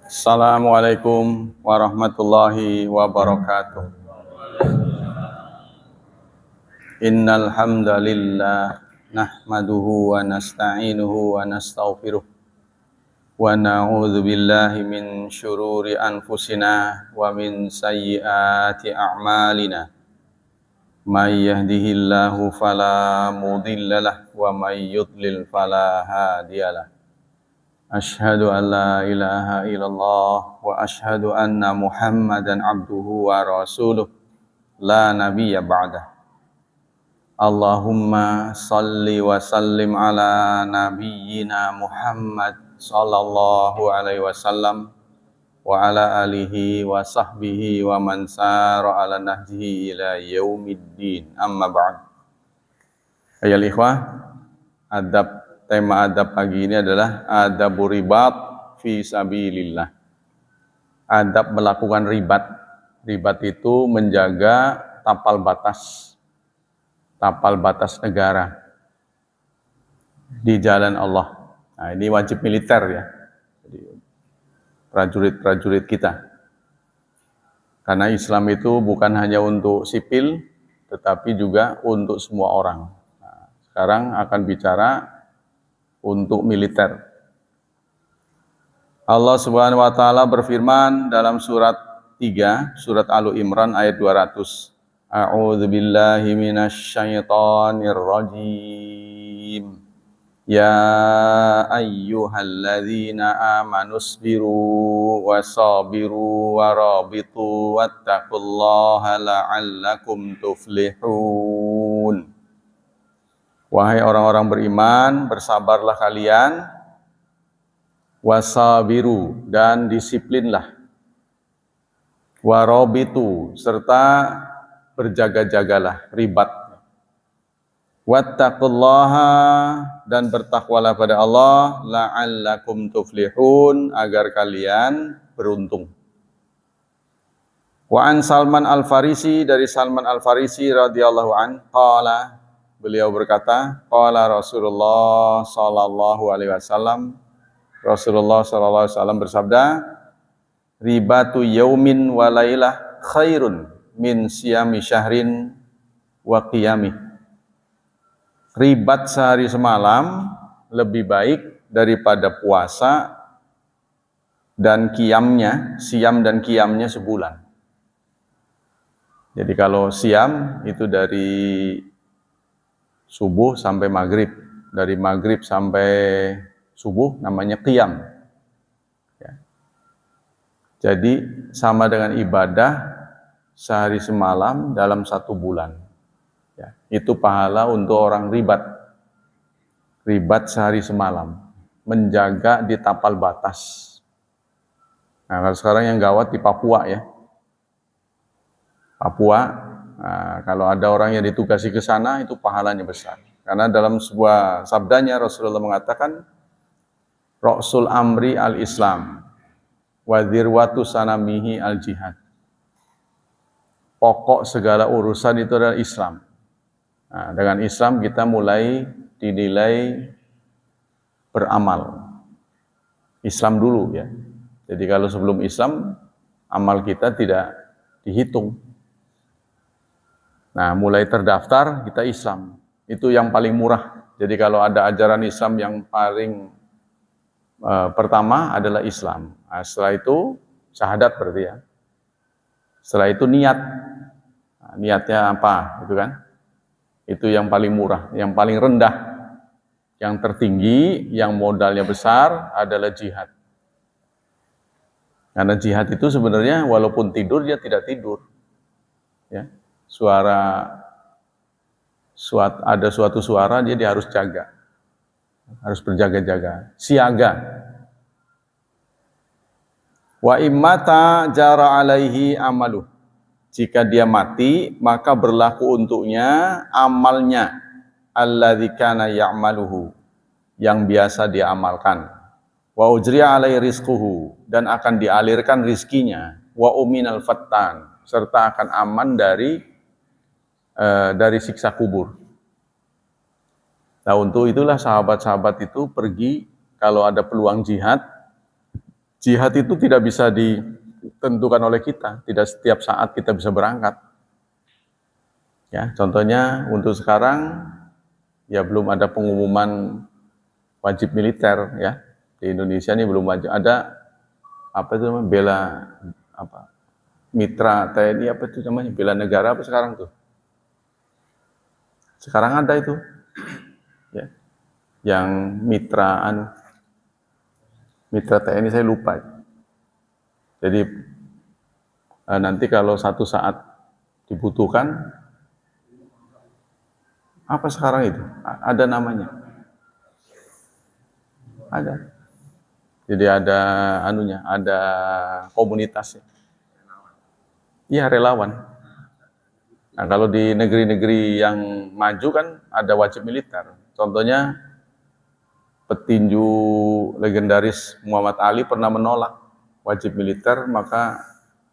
Assalamualaikum warahmatullahi wabarakatuh. Innal hamdalillah nahmaduhu wa nasta'inuhu wa nastaghfiruh wa na'udzu billahi min syururi anfusina wa min sayyiati a'malina. May yahdihillahu fala mudhillalah wa may yudlil fala hadiyalah. Ashhadu an la ilaha illallah wa ashhadu anna Muhammadan abduhu wa rasuluh la nabiyya ba'dah. Allahumma salli wa sallim ala nabiyyina Muhammad sallallahu alaihi wasallam wa ala alihi wa sahbihi wa man sara ala nahjihi ila yaumiddin. Amma ba'd. Ayol ikhwah, tema adab pagi ini adalah adab ribat fi sabilillah. Adab melakukan ribat. Ribat itu menjaga tapal batas negara di jalan Allah. Nah, ini wajib militer ya. Jadi, prajurit-prajurit kita. Karena Islam itu bukan hanya untuk sipil, tetapi juga untuk semua orang. Nah, sekarang akan bicara untuk militer. Allah Subhanahu wa taala berfirman dalam surat 3, surat Al-Imran ayat 200. A'udzu billahi minasyaitonir rajim. Ya ayyuhalladzina amanu sabiru wasabiru warabitu wattaqullaha la'allakum tuflihun. Wahai orang-orang beriman, bersabarlah kalian, wasabiru, dan disiplinlah, warabitu, serta berjaga-jagalah, ribat, wattaqullaha, dan bertakwalah pada Allah, la'allakum tuflihun, agar kalian beruntung. Wa an Salman Al-Farisi, dari Salman Al-Farisi radhiyallahu an, qala, beliau berkata, qala Rasulullah sallallahu alaihi wasallam, Rasulullah sallallahu alaihi wasallam bersabda, ribatu yaumin wa lailah khairun min siyami syahrin wa qiyamih. Ribat sehari semalam lebih baik daripada puasa dan qiyamnya, siam dan qiyamnya sebulan. Jadi kalau siam itu dari subuh sampai maghrib, dari maghrib sampai subuh namanya qiyam. Ya. Jadi sama dengan ibadah sehari semalam dalam 1 bulan. Ya. Itu pahala untuk orang ribat. Ribat sehari semalam, menjaga di tapal batas. Nah, kalau sekarang yang gawat di Papua ya. Papua, nah, kalau ada orang yang ditugasi ke sana itu pahalanya besar. Karena dalam sebuah sabdanya Rasulullah mengatakan, Ra'sul amri al-Islam, wa dzirwatu sanamihi al-jihad. Pokok segala urusan itu adalah Islam. Nah, dengan Islam kita mulai dinilai beramal. Islam dulu ya. Jadi kalau sebelum Islam, amal kita tidak dihitung. Nah, mulai terdaftar kita Islam. Itu yang paling murah. Jadi kalau ada ajaran Islam yang paling pertama adalah Islam. Nah, setelah itu syahadat berarti ya. Setelah itu niat. Nah, niatnya apa? Itu kan? Itu yang paling murah, yang paling rendah. Yang tertinggi, yang modalnya besar adalah jihad. Karena jihad itu sebenarnya walaupun tidur dia tidak tidur. Ya. Ada suatu suara dia harus jaga. Harus berjaga-jaga, siaga. Wa immata jara alaihi amaluh. Jika dia mati, maka berlaku untuknya amalnya, alladzi kana ya'maluhu, yang biasa dia amalkan. Wa ujriya alaihi rizquhu, dan akan dialirkan rizkinya. Wa uminal fattan, serta akan aman dari siksa kubur. Nah, untuk itulah sahabat-sahabat itu pergi kalau ada peluang jihad, Jihad itu tidak bisa ditentukan oleh kita, tidak setiap saat kita bisa berangkat. Ya, contohnya untuk sekarang ya belum ada pengumuman wajib militer ya. Di Indonesia ini belum wajib. Ada apa itu namanya? Bela apa? Mitra TNI apa itu namanya? Bela negara apa sekarang tuh? Sekarang ada itu. Ya. Yang mitra TNI saya lupa. Jadi nanti kalau satu saat dibutuhkan, apa sekarang itu? Ada namanya. Ada. Jadi ada anunya, ada komunitasnya. Iya, relawan. Nah, kalau di negeri-negeri yang maju kan ada wajib militer. Contohnya petinju legendaris Muhammad Ali pernah menolak wajib militer, maka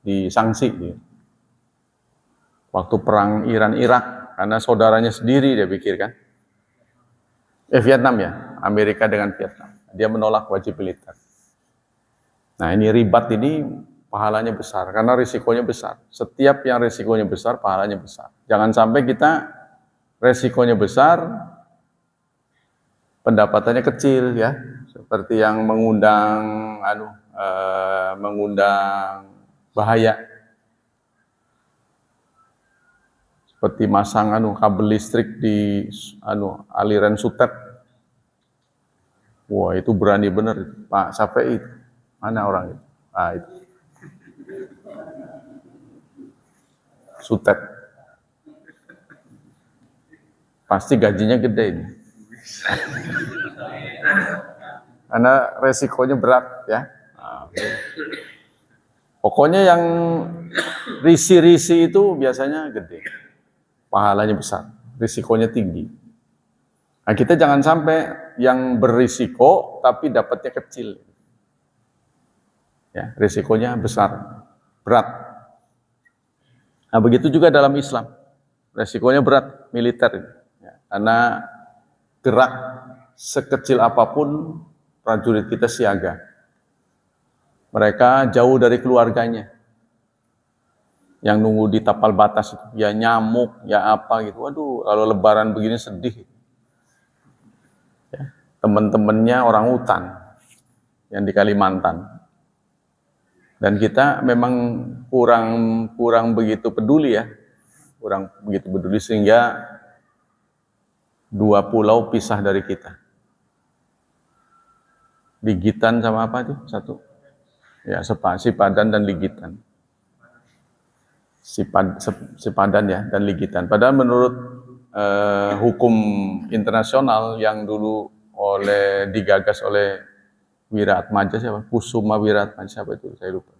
disanksi dia. Waktu perang Iran-Irak, karena saudaranya sendiri dia pikir kan. Vietnam ya, Amerika dengan Vietnam. Dia menolak wajib militer. Nah ini ribat ini pahalanya besar, karena risikonya besar. Setiap yang risikonya besar, pahalanya besar. Jangan sampai kita risikonya besar, pendapatannya kecil ya. Seperti yang mengundang bahaya. Seperti masang kabel listrik di aliran sutet. Wah itu berani bener Pak Safi itu. Mana orang itu? Ah itu. Sutet. Pasti gajinya gede ini. Karena resikonya berat ya. Pokoknya yang risi-risi itu biasanya gede. Pahalanya besar, risikonya tinggi. Nah, kita jangan sampai yang berisiko tapi dapatnya kecil. Ya, risikonya besar, berat. Nah, begitu juga dalam Islam. Risikonya berat, militer. Ya, karena gerak sekecil apapun prajurit kita siaga. Mereka jauh dari keluarganya. Yang nunggu di tapal batas itu, ya nyamuk, ya apa gitu. Waduh, kalau lebaran begini sedih. Ya, teman-temannya orang hutan yang di Kalimantan. Dan kita memang kurang begitu peduli ya. Kurang begitu peduli sehingga dua pulau pisah dari kita. Ligitan sama apa tuh? Satu. Ya, Sipadan dan Ligitan. Sipadan ya dan Ligitan. Padahal menurut hukum internasional yang dulu digagas oleh Wiratmaja siapa? Kusuma Wiratmaja siapa itu? Saya lupa.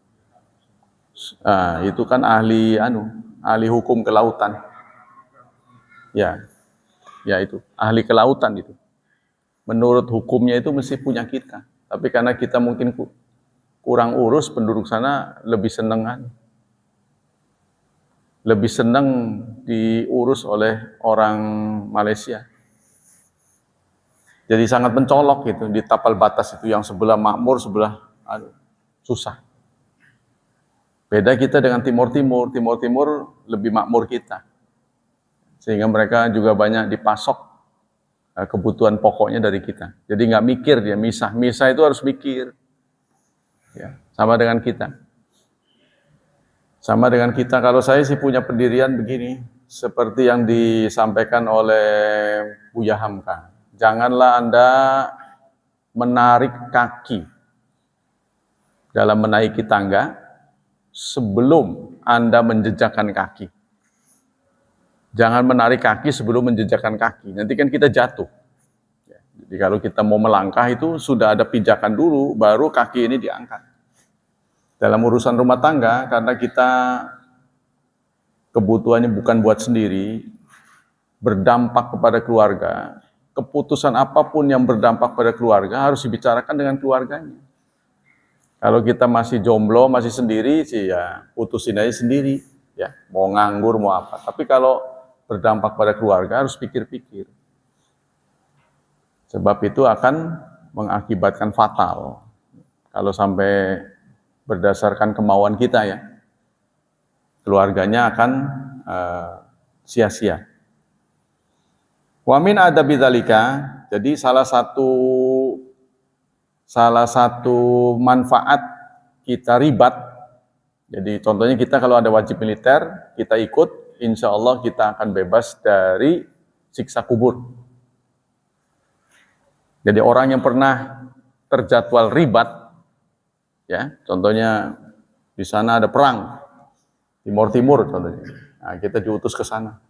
Itu kan ahli hukum kelautan. Ya itu ahli kelautan itu. Menurut hukumnya itu mesti punya kita. Tapi karena kita mungkin kurang urus, penduduk sana lebih senang diurus oleh orang Malaysia. Jadi sangat mencolok gitu di tapal batas itu yang sebelah makmur, sebelah susah. Beda kita dengan Timur Timur lebih makmur kita. Sehingga mereka juga banyak dipasok kebutuhan pokoknya dari kita. Jadi nggak mikir dia misah itu harus mikir. Ya, sama dengan kita. Sama dengan kita, kalau saya sih punya pendirian begini, seperti yang disampaikan oleh Buya Hamka. Janganlah Anda menarik kaki dalam menaiki tangga sebelum Anda menjejakkan kaki. Jangan menarik kaki sebelum menjejakkan kaki, nanti kan kita jatuh. Jadi kalau kita mau melangkah itu sudah ada pijakan dulu, baru kaki ini diangkat. Dalam urusan rumah tangga, karena kita kebutuhannya bukan buat sendiri, berdampak kepada keluarga, keputusan apapun yang berdampak pada keluarga harus dibicarakan dengan keluarganya. Kalau kita masih jomblo, masih sendiri sih ya putusin aja sendiri, ya mau nganggur mau apa. Tapi kalau berdampak pada keluarga harus pikir-pikir. Sebab itu akan mengakibatkan fatal. kalau sampai berdasarkan kemauan kita ya, keluarganya akan sia-sia. Wa min adabi dzalika, jadi salah satu manfaat kita ribat. Jadi contohnya kita kalau ada wajib militer, kita ikut, insya Allah kita akan bebas dari siksa kubur. Jadi orang yang pernah terjadwal ribat, ya, contohnya di sana ada perang, Timur contohnya, nah, kita diutus ke sana.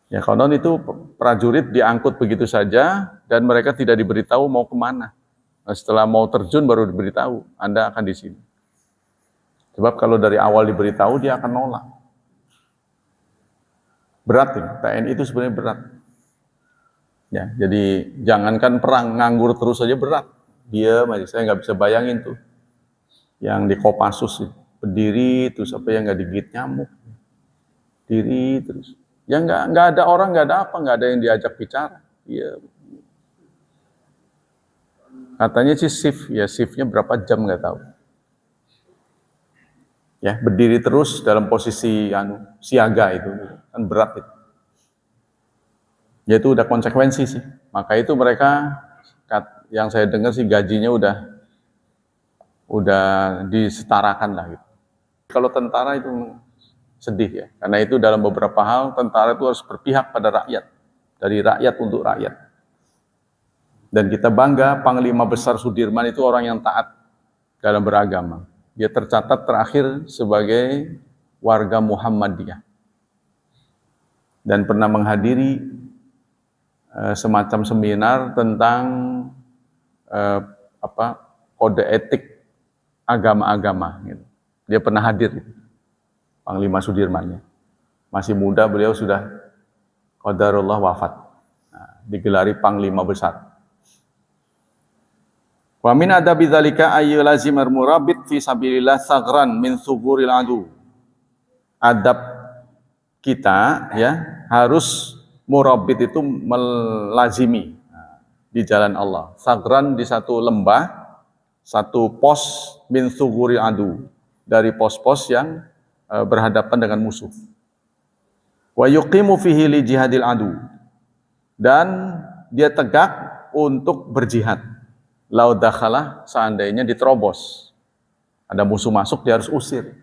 Ya, konon itu prajurit diangkut begitu saja dan mereka tidak diberitahu mau kemana. Nah, setelah mau terjun baru diberitahu, Anda akan di sini. Sebab kalau dari awal diberitahu dia akan nolak. Berat ini, TNI itu sebenarnya berat. Ya, jadi jangankan perang, nganggur terus saja berat. Dia masih saya nggak bisa bayangin tuh. Yang di Kopassus berdiri terus apa yang nggak digigit nyamuk, diri terus. Ya nggak ada orang, nggak ada apa, nggak ada yang diajak bicara. Ya. Katanya sih shiftnya berapa jam nggak tahu. Ya, berdiri terus dalam posisi siaga itu kan berat itu. Ya itu udah konsekuensi sih. Maka itu mereka yang saya dengar sih gajinya udah disetarakan lah gitu. Kalau tentara itu sedih ya, karena itu dalam beberapa hal tentara itu harus berpihak pada rakyat, dari rakyat untuk rakyat. Dan kita bangga Panglima Besar Sudirman itu orang yang taat dalam beragama. Dia tercatat terakhir sebagai warga Muhammadiyah dan pernah menghadiri semacam seminar tentang kode etik agama-agama. Gitu. Dia pernah hadir, gitu. Panglima Sudirman. Masih muda beliau sudah qadarullah wafat. Nah, digelari Panglima Besar. Wa min adabi dzalika ayyul lazimar murabit fi sabilillah sagran min suguril adu. Adab kita ya harus murabit itu melazimi di jalan Allah. Sagran di satu lembah, satu pos min suguril adu, dari pos-pos yang berhadapan dengan musuh. Wa yuqimu fihi li jihadil adu. Dan dia tegak untuk berjihad. Lau dakhalah, seandainya diterobos. Ada musuh masuk, dia harus usir.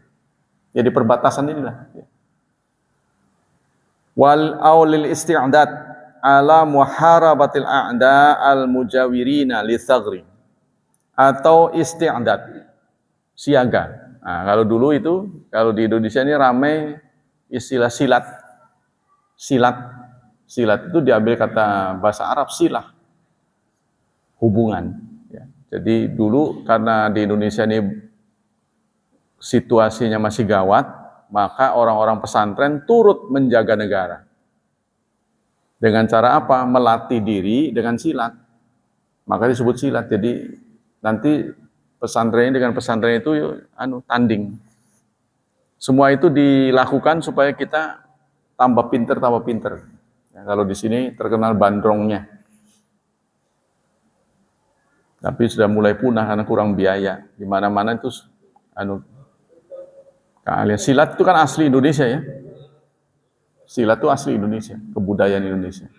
Jadi perbatasan inilah. Wal aulil isti'dad ala muharabatil a'da al mujawirina li thagri. Atau isti'dad, siaga. Nah, kalau dulu itu, kalau di Indonesia ini ramai istilah silat. Silat itu diambil kata bahasa Arab silah. Hubungan. Jadi dulu karena di Indonesia ini situasinya masih gawat, maka orang-orang pesantren turut menjaga negara. Dengan cara apa? Melatih diri dengan silat. Maka disebut silat. Jadi nanti pesantren dengan pesantren itu tanding. Semua itu dilakukan supaya kita tambah pinter. Ya, kalau di sini terkenal bandrongnya. Tapi sudah mulai punah karena kurang biaya. Di mana-mana itu keahlian silat itu kan asli Indonesia ya. Silat itu asli Indonesia, kebudayaan Indonesia.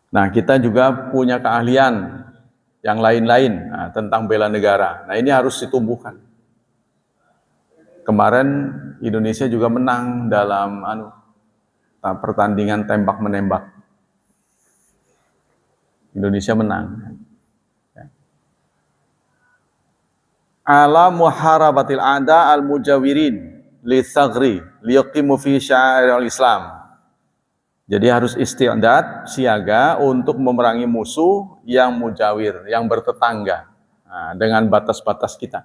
Nah, kita juga punya keahlian yang lain-lain tentang bela negara. Nah, ini harus ditumbuhkan. Kemarin Indonesia juga menang dalam pertandingan tembak-menembak. Indonesia menang. Ala muharabatil a'da al mujawirin li thagri liyaqimu fi sya'iril Islam. Jadi harus isti'dad, siaga untuk memerangi musuh yang mujawir, yang bertetangga dengan batas-batas kita.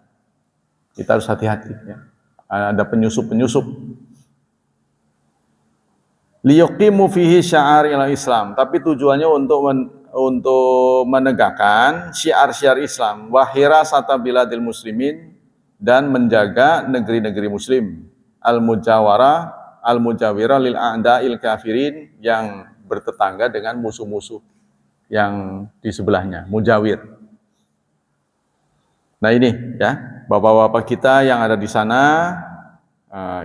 Kita harus hati-hati ya. Ada penyusup-penyusup. Liyaqimu fihi sya'iril Islam, tapi tujuannya untuk menegakkan syiar-syiar Islam, wahira sata biladil muslimin, dan menjaga negeri-negeri muslim, al-mujawira lil a'da'il kafirin, yang bertetangga dengan musuh-musuh yang di sebelahnya, mujawir. Nah ini ya, bapak-bapak kita yang ada di sana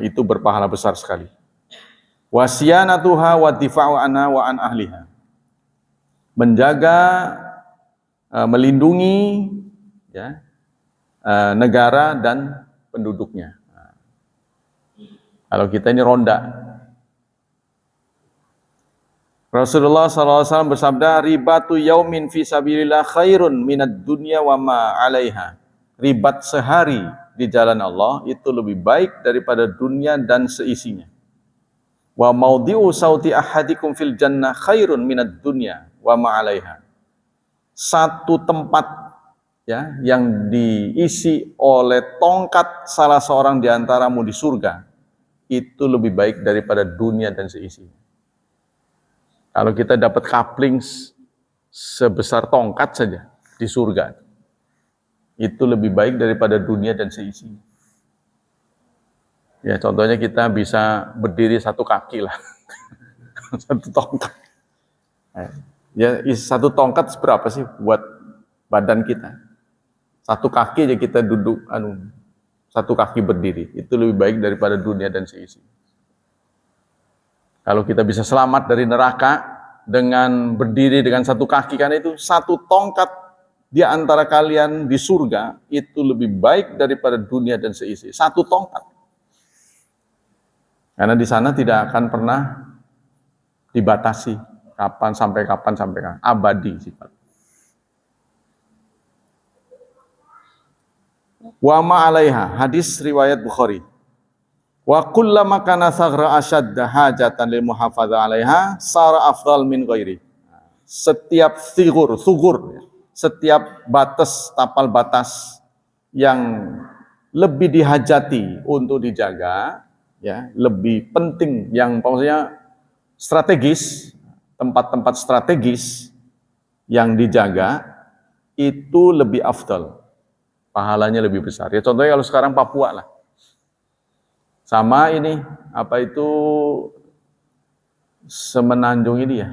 itu berpahala besar sekali. Wasiyanatuha wa difa'u anha wa an ahliha. Menjaga, melindungi ya, negara dan penduduknya. Kalau kita ini ronda. Rasulullah SAW bersabda, ribatu yaumin fi sabilillah khairun minad dunya wa ma 'alaiha. Ribat sehari di jalan Allah itu lebih baik daripada dunia dan seisinya. Wa maudhi'u sauti ahadikum fil jannah khairun minad dunya wa ma 'alaiha. Satu tempat ya yang diisi oleh tongkat salah seorang di antaramu di surga itu lebih baik daripada dunia dan seisinya. Kalau kita dapat coupling sebesar tongkat saja di surga, itu lebih baik daripada dunia dan seisinya. Ya, contohnya kita bisa berdiri satu kaki lah, satu tongkat. Ya, satu tongkat seberapa sih buat badan kita? Satu kaki aja kita duduk, satu kaki berdiri, itu lebih baik daripada dunia dan seisinya. Kalau kita bisa selamat dari neraka dengan berdiri dengan satu kaki, karena itu satu tongkat di antara kalian di surga itu lebih baik daripada dunia dan seisi. Satu tongkat. Karena di sana tidak akan pernah dibatasi kapan sampai kapan, abadi sifat. Wa ma 'alaiha, hadis riwayat Bukhari. Wa kullama kana saghra ashadda hajatan lil muhafadzah 'alaiha sara afdal min ghairi. Setiap sugur, setiap batas, tapal batas yang lebih dihajati untuk dijaga, ya, lebih penting, yang maksudnya strategis, tempat-tempat strategis yang dijaga itu lebih afdal, pahalanya lebih besar. Ya contohnya kalau sekarang Papua lah. Sama ini, apa itu, Semenanjung ini ya,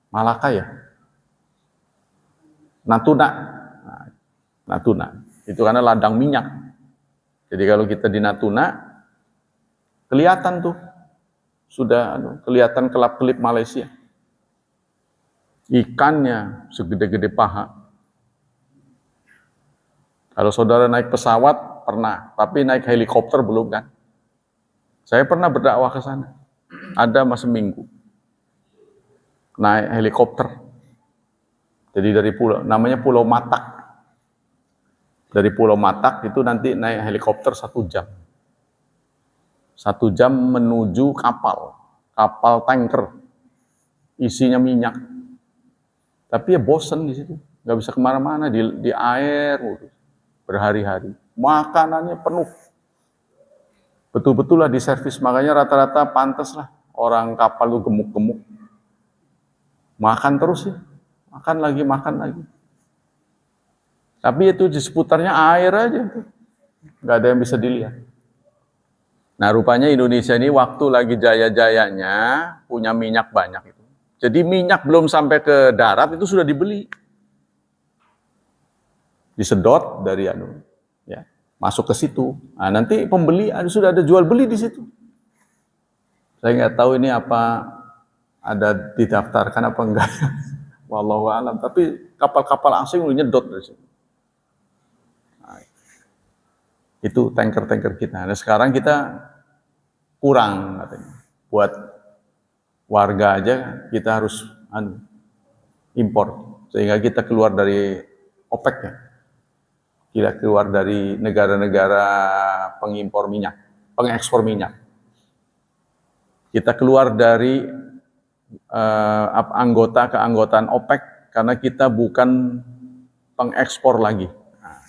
Malaka ya, Natuna. Natuna, itu karena ladang minyak. Jadi kalau kita di Natuna, kelihatan tuh, sudah kelihatan kelap-kelip Malaysia. Ikannya segede-gede paha. Kalau saudara naik pesawat, pernah, tapi naik helikopter belum kan? Saya pernah berdakwah ke sana, ada mas seminggu, naik helikopter. Jadi dari pulau, namanya Pulau Matak. Dari Pulau Matak itu nanti naik helikopter 1 jam. 1 jam menuju kapal tanker, isinya minyak. Tapi ya bosen di situ, nggak bisa kemana-mana, di air berhari-hari. Makanannya penuh. Betul-betul lah di servis, makanya rata-rata pantas lah orang kapal itu gemuk-gemuk. Makan terus ya, makan lagi. Tapi itu di seputarnya air aja, nggak ada yang bisa dilihat. Nah rupanya Indonesia ini waktu lagi jaya-jayanya punya minyak banyak itu. Jadi minyak belum sampai ke darat itu sudah dibeli, disedot dari ya, masuk ke situ. Nah, nanti pembeli sudah ada jual beli di situ. Saya nggak tahu ini apa ada didaftarkan apa enggak. Wallahu a'lam. Tapi kapal-kapal asing udah nyedot dari situ. Nah, itu tanker-tanker kita. Nah, sekarang kita kurang katanya. Buat warga aja kita harus impor, sehingga kita keluar dari OPEC ya. Kita keluar dari negara-negara pengimpor minyak, pengekspor minyak. Kita keluar dari keanggotaan OPEC karena kita bukan pengekspor lagi. Nah,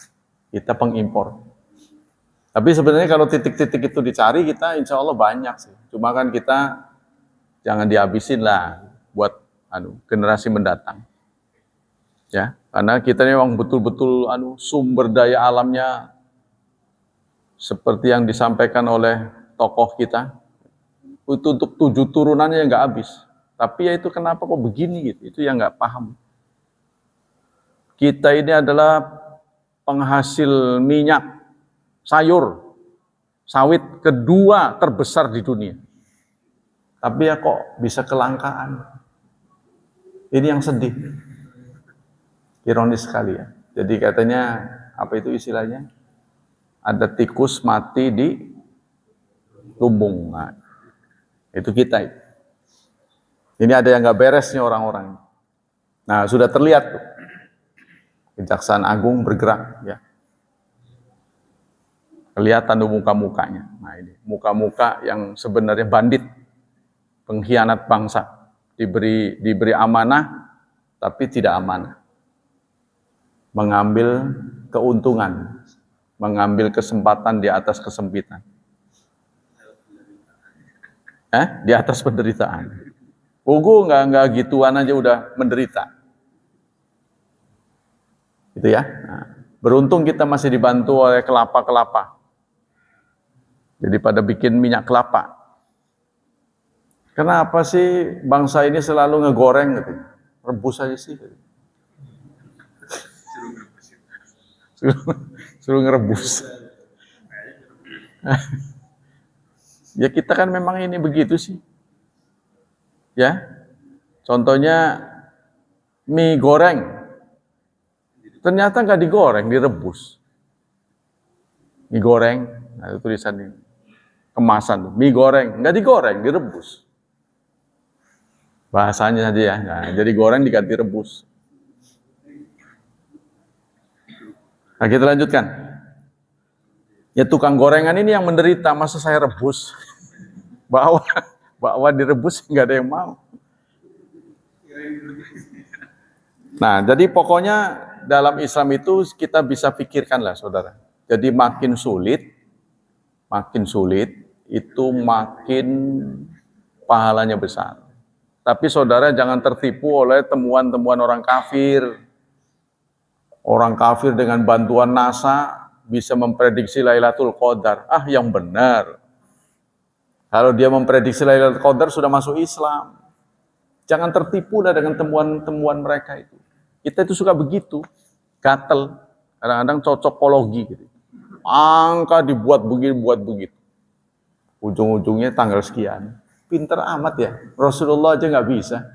kita pengimpor. Tapi sebenarnya kalau titik-titik itu dicari, kita insya Allah banyak sih. Cuma kan kita jangan dihabisin lah buat generasi mendatang. Ya, karena kita memang betul-betul sumber daya alamnya seperti yang disampaikan oleh tokoh kita, itu untuk 7 turunannya yang nggak habis. Tapi ya itu kenapa kok begini gitu, itu yang nggak paham. Kita ini adalah penghasil minyak, sayur, sawit kedua terbesar di dunia. Tapi ya kok bisa kelangkaan. Ini yang sedih. Ironis sekali ya. Jadi katanya, apa itu istilahnya? Ada tikus mati di lumbung. Nah, itu kita. Ini ada yang nggak beres nih orang-orang. Nah, sudah terlihat tuh. Kejaksaan Agung bergerak ya. Kelihatan tuh muka-mukanya. Nah, ini muka-muka yang sebenarnya bandit, pengkhianat bangsa. Diberi amanah tapi tidak amanah. Mengambil keuntungan, mengambil kesempatan di atas kesempitan. Di atas penderitaan. Nggak gituan aja udah menderita. Itu ya. Nah, beruntung kita masih dibantu oleh kelapa-kelapa. Jadi pada bikin minyak kelapa. Kenapa sih bangsa ini selalu ngegoreng gitu? Rebus aja sih. Suruh ngerebus. Ya kita kan memang ini begitu sih. Ya. Contohnya mie goreng. Ternyata nggak digoreng, direbus. Mie goreng, nah itu tulisan ini. Kemasan, mie goreng, nggak digoreng, direbus. Bahasanya aja ya. Nah, jadi goreng diganti rebus. Nah, kita lanjutkan. Ya tukang gorengan ini yang menderita, masa saya rebus? Bawa direbus nggak ada yang mau. Nah, jadi pokoknya dalam Islam itu kita bisa pikirkanlah, saudara. Jadi makin sulit itu makin pahalanya besar. Tapi saudara jangan tertipu oleh temuan-temuan orang kafir. Orang kafir dengan bantuan NASA bisa memprediksi Lailatul Qadar. Yang benar. Kalau dia memprediksi Lailatul Qadar sudah masuk Islam. Jangan tertipu lah dengan temuan-temuan mereka itu. Kita itu suka begitu. Gatel. Kadang-kadang cocokologi gitu. Angka dibuat begini, buat begitu. Ujung-ujungnya tanggal sekian. Pinter amat ya. Rasulullah aja nggak bisa.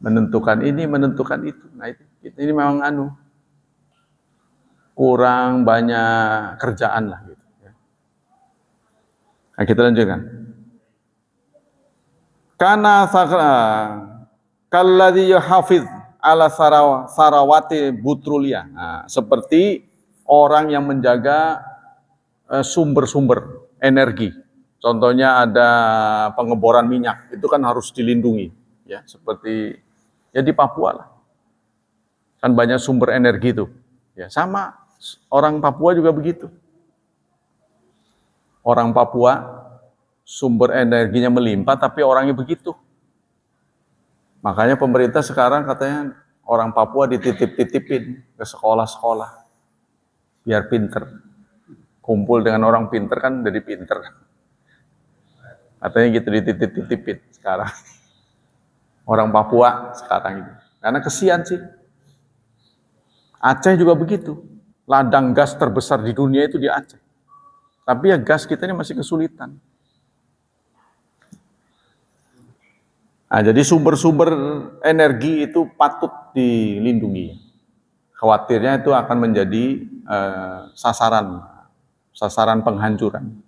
Menentukan ini, menentukan itu. Nah ini memang kurang banyak kerjaan lah gitu. Nah kita lanjutkan. Kana kalladhi yuhafiz ala sarawati butrulia. Nah, seperti orang yang menjaga sumber-sumber energi. Contohnya ada pengeboran minyak, itu kan harus dilindungi. Ya, seperti ya di Papua lah. Kan banyak sumber energi itu. Ya, sama orang Papua juga begitu. Orang Papua sumber energinya melimpah tapi orangnya begitu. Makanya pemerintah sekarang katanya orang Papua dititip-titipin ke sekolah-sekolah biar pinter. Kumpul dengan orang pinter kan jadi pinter. Katanya gitu dititip-titipin sekarang. Orang Papua sekarang ini. Karena kesian sih. Aceh juga begitu. Ladang gas terbesar di dunia itu di Aceh. Tapi ya gas kita ini masih kesulitan. Nah, jadi sumber-sumber energi itu patut dilindungi. Khawatirnya itu akan menjadi sasaran penghancuran.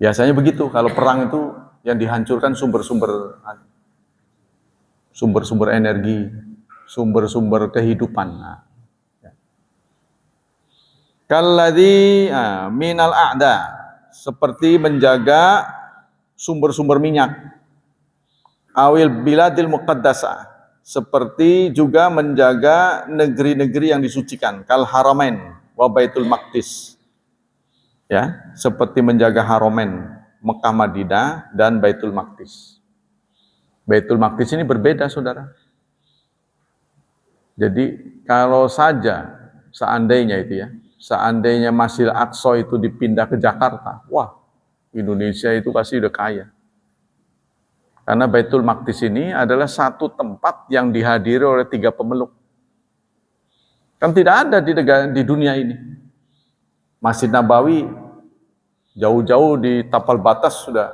Biasanya begitu, kalau perang itu yang dihancurkan sumber-sumber energi, sumber-sumber kehidupan. Kalladzi minal a'da, seperti menjaga sumber-sumber minyak. Awil biladil muqaddasah, seperti juga menjaga negeri-negeri yang disucikan, kal haramain wa baitul maqdis. Ya, seperti menjaga Haramain, Mekah Madinah dan Baitul Maqdis. Baitul Maqdis ini berbeda, saudara. Jadi kalau saja seandainya itu ya, seandainya Masjid Al-Aqsa itu dipindah ke Jakarta, wah, Indonesia itu pasti udah kaya. Karena Baitul Maqdis ini adalah satu tempat yang dihadiri oleh 3 pemeluk. Kan tidak ada di dunia ini. Masjid Nabawi jauh-jauh di tapal batas sudah.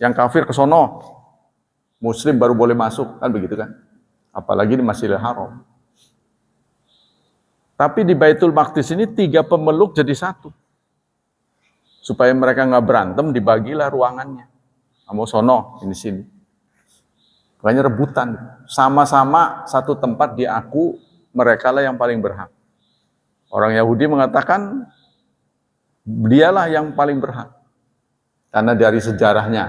Yang kafir ke sono, Muslim baru boleh masuk, kan begitu kan? Apalagi di Masjidil Haram. Tapi di Baitul Maqdis ini 3 pemeluk jadi satu. Supaya mereka nggak berantem, dibagilah ruangannya. Kamu sono, ini sini. Makanya rebutan. Sama-sama satu tempat diaku, mereka lah yang paling berhak. Orang Yahudi mengatakan, dialah yang paling berhak. Karena dari sejarahnya.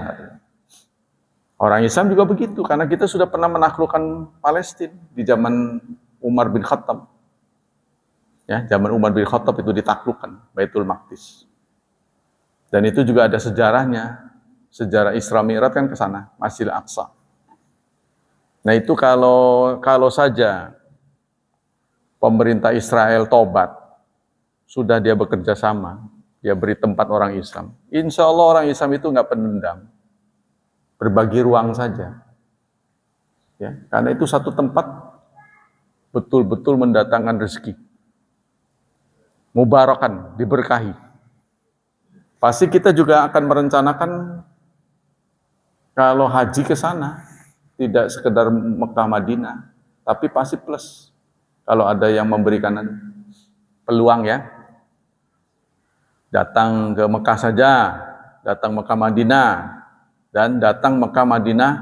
Orang Islam juga begitu, karena kita sudah pernah menaklukkan Palestina di zaman Umar bin Khattab. Ya, zaman Umar bin Khattab itu ditaklukkan Baitul Maqdis. Dan itu juga ada sejarahnya. Sejarah Isra Mi'raj kan ke sana, Masjidil Aqsa. Nah, itu kalau saja pemerintah Israel tobat, sudah dia bekerja sama, dia beri tempat orang Islam. Insya Allah orang Islam itu nggak pendendam, berbagi ruang saja. Ya, karena itu satu tempat betul-betul mendatangkan rezeki. Mubarakan, diberkahi. Pasti kita juga akan merencanakan kalau haji ke sana, tidak sekedar Mekah Madinah, tapi pasti plus. Kalau ada yang memberikan peluang ya, datang ke Mekah saja, datang Mekah Madinah, dan datang Mekah Madinah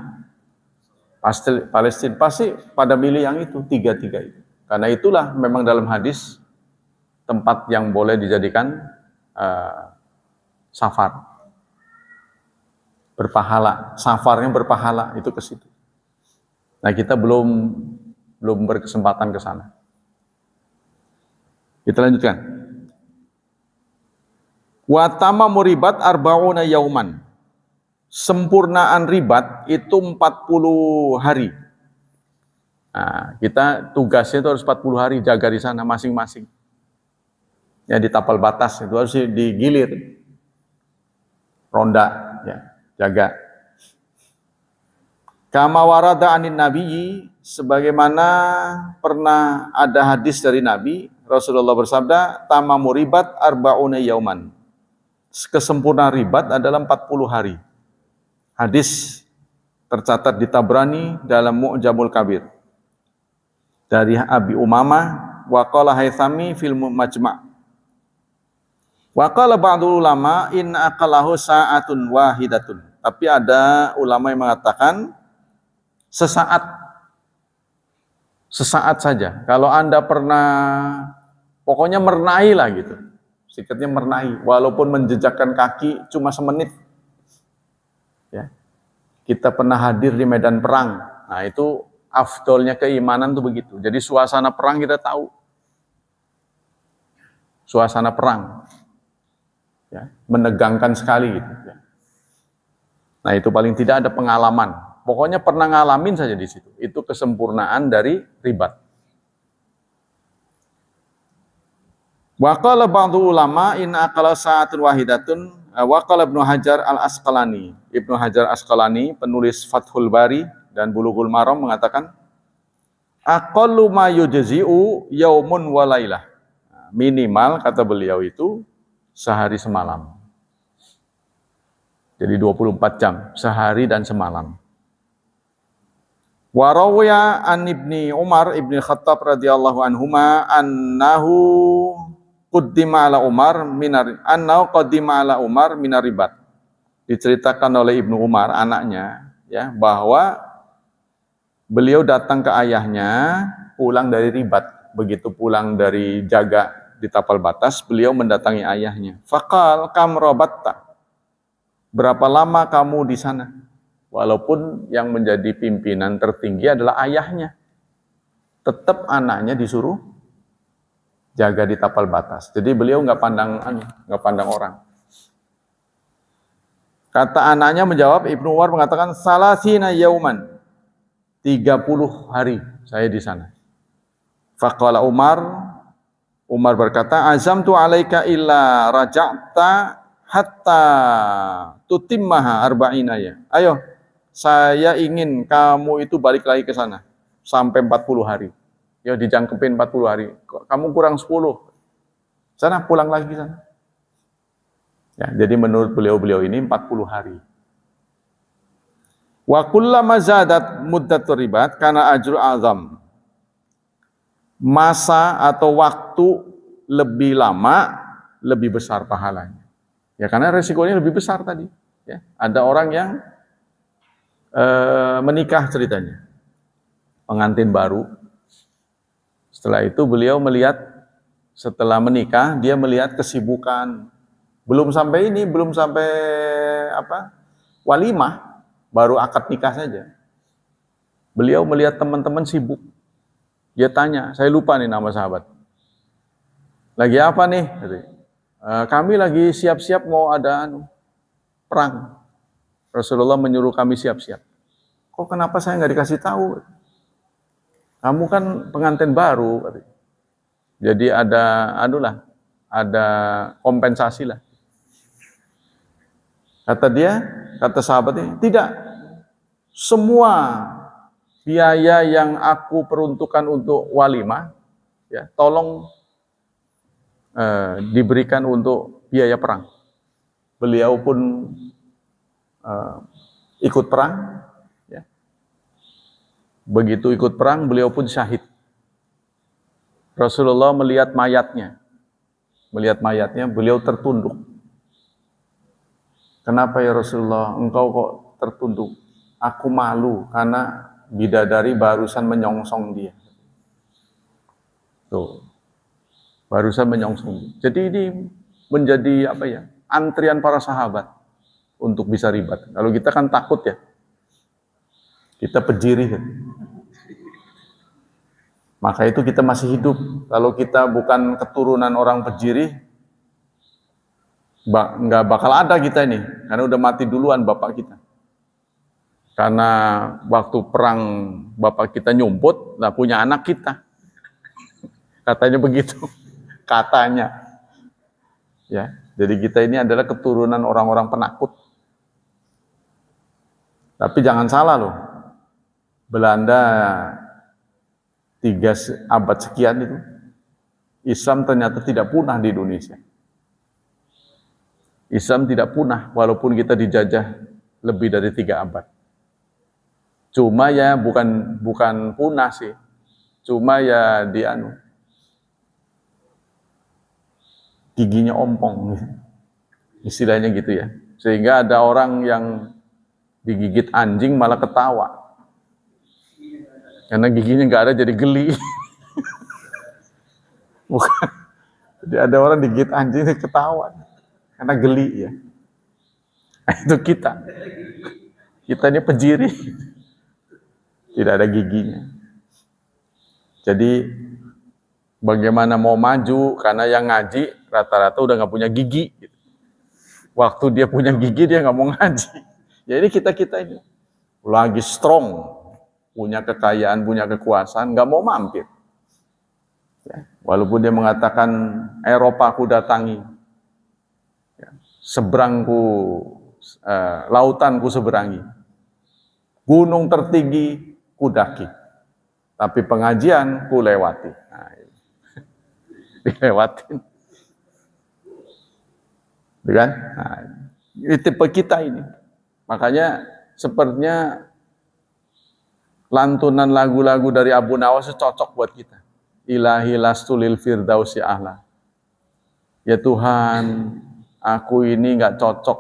Palestina, pasti pada milih yang itu, 3-3 itu. Karena itulah memang dalam hadis, tempat yang boleh dijadikan safar, berpahala, safarnya berpahala itu ke situ. Nah, kita belum berkesempatan ke sana. Kita lanjutkan. Wa tamamu ribat arba'una yauman. Sempurnaan ribat itu 40 hari. Nah, kita tugasnya itu harus 40 hari jaga di sana masing-masing. Ya, di tapal batas itu harus digilir. Ronda, ya, jaga. Kama warada anin nabiyyi, sebagaimana pernah ada hadis dari Nabi, Rasulullah bersabda, tamamu ribat arba'una yauman. Kesempurnaan ribat adalah 40 hari. Hadis tercatat di Tabrani dalam Mu'jamul Kabir. Dari Abi Umamah, wa qala Haythami fil Majma'. Wa qala ba'dul ulama inna aqalahu sa'atun wahidatun. Tapi ada ulama yang mengatakan sesaat saja. Kalau Anda pernah pokoknya mernai lah gitu. Sikatnya mernai, walaupun menjejakkan kaki cuma semenit. Ya. Kita pernah hadir di medan perang. Nah, itu afdolnya keimanan tuh begitu. Jadi suasana perang kita tahu. Suasana perang. Ya, menegangkan sekali gitu. Ya. Nah, itu paling tidak ada pengalaman. Pokoknya pernah ngalamin saja di situ. Itu kesempurnaan dari ribat. Wa qala ba'du ulama in aqala sa'atun wahidatun wa qala Ibnu Hajar al-Asqalani. Ibnu Hajar Asqalani, penulis Fathul Bari dan Bulughul Maram mengatakan aqallu ma yujzi'u yaumun wa lailah. Minimal kata beliau itu sehari semalam. Jadi 24 jam, sehari dan semalam. Wa rawiya an Ibni Umar Ibni Khattab radhiyallahu anhuma annahu qaddima ala Umar minar ribat. Diceritakan oleh Ibnu Umar anaknya ya bahwa beliau datang ke ayahnya pulang dari ribat. Begitu pulang dari jaga di tapal batas, beliau mendatangi ayahnya. Faqal kam rabatta. Berapa lama kamu di sana? Walaupun yang menjadi pimpinan tertinggi adalah ayahnya. Tetap anaknya disuruh jaga di tapal batas. Jadi beliau nggak pandang orang. Kata anaknya menjawab, Ibnu Umar mengatakan salasina yauman. 30 hari saya di sana. Faqala Umar berkata, azamtu alaika illa raja'ta hatta tutimmaha arba'ina ya. Ayo, saya ingin kamu itu balik lagi ke sana sampai 40 hari. Ya dijangkepin 40 hari. Kamu kurang 10. Sana pulang lagi sana. Ya, jadi menurut beliau-beliau ini 40 hari. Wa kullama zadat muddatur ribat kana ajru azam. Masa atau waktu lebih lama, lebih besar pahalanya. Ya karena resikonya lebih besar tadi. Ya, ada orang yang menikah ceritanya, pengantin baru. Setelah itu beliau melihat, setelah menikah dia melihat kesibukan. Belum sampai walimah, baru akad nikah saja. Beliau melihat teman-teman sibuk. Dia tanya, saya lupa nih nama sahabat. Lagi apa nih? Kami lagi siap-siap mau ada perang. Rasulullah menyuruh kami siap-siap. Kok kenapa saya nggak dikasih tahu? Kamu kan pengantin baru. Jadi ada kompensasi lah. Kata sahabat ini, tidak. Semua biaya yang aku peruntukkan untuk walimah, ya, tolong diberikan untuk biaya perang. Beliau pun ikut perang. Ya. Begitu ikut perang, beliau pun syahid. Rasulullah melihat mayatnya, beliau tertunduk. Kenapa ya Rasulullah, engkau kok tertunduk? Aku malu karena bidadari barusan menyongsong dia. Tuh, barusan menyongsong. Jadi ini menjadi antrian para sahabat untuk bisa ribat. Kalau kita kan takut ya, kita pejiri kan. Maka itu kita masih hidup. Kalau kita bukan keturunan orang pejiri, nggak bakal ada kita ini, karena udah mati duluan bapak kita. Karena waktu perang bapak kita nyumput, lah punya anak kita. Katanya begitu, katanya. Ya, jadi kita ini adalah keturunan orang-orang penakut. Tapi jangan salah loh, Belanda 3 abad sekian itu, Islam ternyata tidak punah di Indonesia. Islam tidak punah walaupun kita dijajah lebih dari 3 abad. Cuma ya bukan punah sih. Cuma ya giginya ompong. Istilahnya gitu ya. Sehingga ada orang yang digigit anjing malah ketawa. Karena giginya nggak ada jadi geli. Bukan. Jadi ada orang digigit anjing ketawa. Karena geli ya. Nah, itu kita. Kita ini pejiri. Tidak ada giginya. Jadi bagaimana mau maju, karena yang ngaji rata-rata udah nggak punya gigi. Waktu dia punya gigi dia nggak mau ngaji. Jadi kita ini lagi strong, punya kekayaan, punya kekuasaan, nggak mau mampir. Ya, walaupun dia mengatakan Eropa ku datangi, ya, lautan ku seberangi, gunung tertinggi ku daki, tapi pengajian ku lewati. Nah, dilewatin. Kan? Nah, ini tipe kita ini. Makanya sepertinya lantunan lagu-lagu dari Abu Nawas cocok buat kita. Ilahi lastu lil firdausi ahla. Ya Tuhan, aku ini nggak cocok,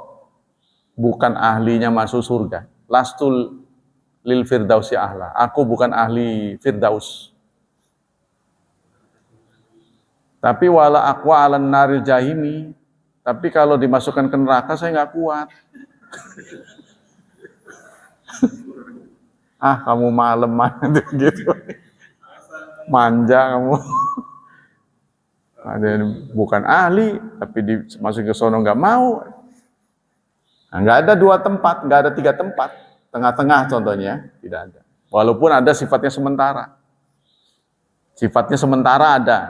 bukan ahlinya masuk surga. Lastu lil firdausi ahla. Aku bukan ahli firdaus. Tapi wala aqwa alan naril jahimi. Tapi kalau dimasukkan ke neraka saya nggak kuat. Kamu malam gitu. Manja kamu. Ada yang bukan ahli, tapi dimasukin ke sono nggak mau. Nah, nggak ada 2 tempat, nggak ada 3 tempat. Tengah-tengah contohnya, tidak ada. Walaupun ada sifatnya sementara. Sifatnya sementara ada.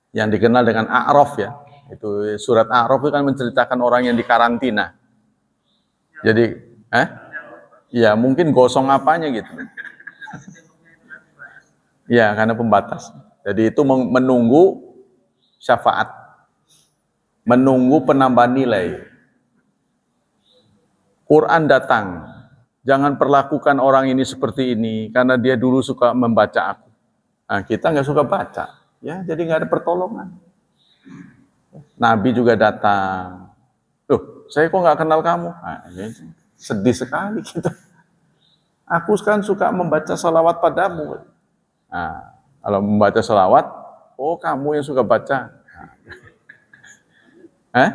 Yang dikenal dengan A'raf ya. Itu surat A'raf itu kan menceritakan orang yang dikarantina. Jadi, ya mungkin gosong apanya gitu. Ya, karena pembatas. Jadi itu menunggu syafaat, menunggu penambahan nilai. Quran datang, jangan perlakukan orang ini seperti ini karena dia dulu suka membaca aku. Nah, kita nggak suka baca, ya, jadi nggak ada pertolongan. Nabi juga datang. Loh, saya kok nggak kenal kamu? Nah, sedih sekali kita. Aku kan suka membaca salawat padamu. Nah, kalau membaca salawat, oh kamu yang suka baca. Nah,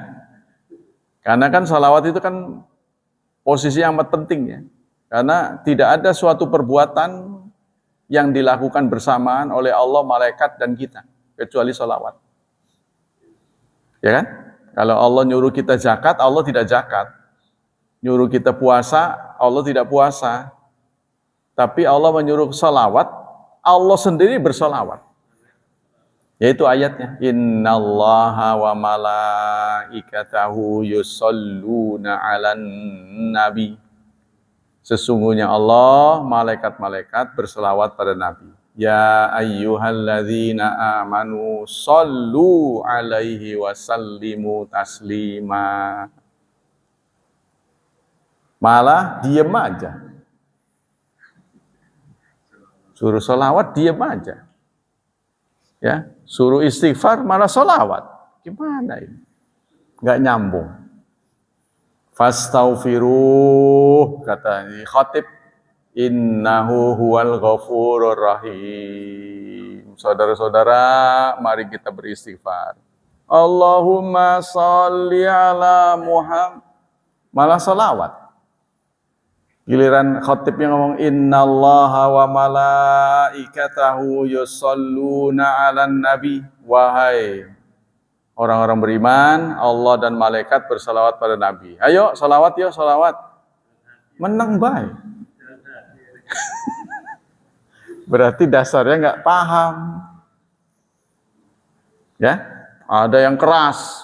karena kan salawat itu kan posisi yang amat penting ya. Karena tidak ada suatu perbuatan yang dilakukan bersamaan oleh Allah, malaikat, dan kita. Kecuali salawat. Ya kan? Kalau Allah nyuruh kita zakat, Allah tidak zakat. Nyuruh kita puasa, Allah tidak puasa. Tapi Allah menyuruh salawat, Allah sendiri bersalawat. Yaitu ayatnya, innallaha wa malaikatahu yusholluna 'alan nabi. Sesungguhnya Allah, malaikat-malaikat berselawat pada Nabi. Ya ayyuhalladzina amanu shollu 'alaihi wa sallimu taslima. Malah diem aja. Suruh salawat diem aja. Ya, suruh istighfar malah salawat. Gimana ini? Nggak nyambung. Fastaghfiruh, kata khatib, innahu huwal ghafurur rahim. Saudara-saudara, mari kita beristighfar. Allahumma sholli ala Muhammad. Malah salawat. Giliran khatib yang ngomong innallaha wa malaikatahu yusholluna 'alan nabi. Wahai orang-orang beriman, Allah dan malaikat bersalawat pada Nabi. Ayo salawat, yuk salawat. Menang baik. Berarti dasarnya nggak paham. Ya, ada yang keras.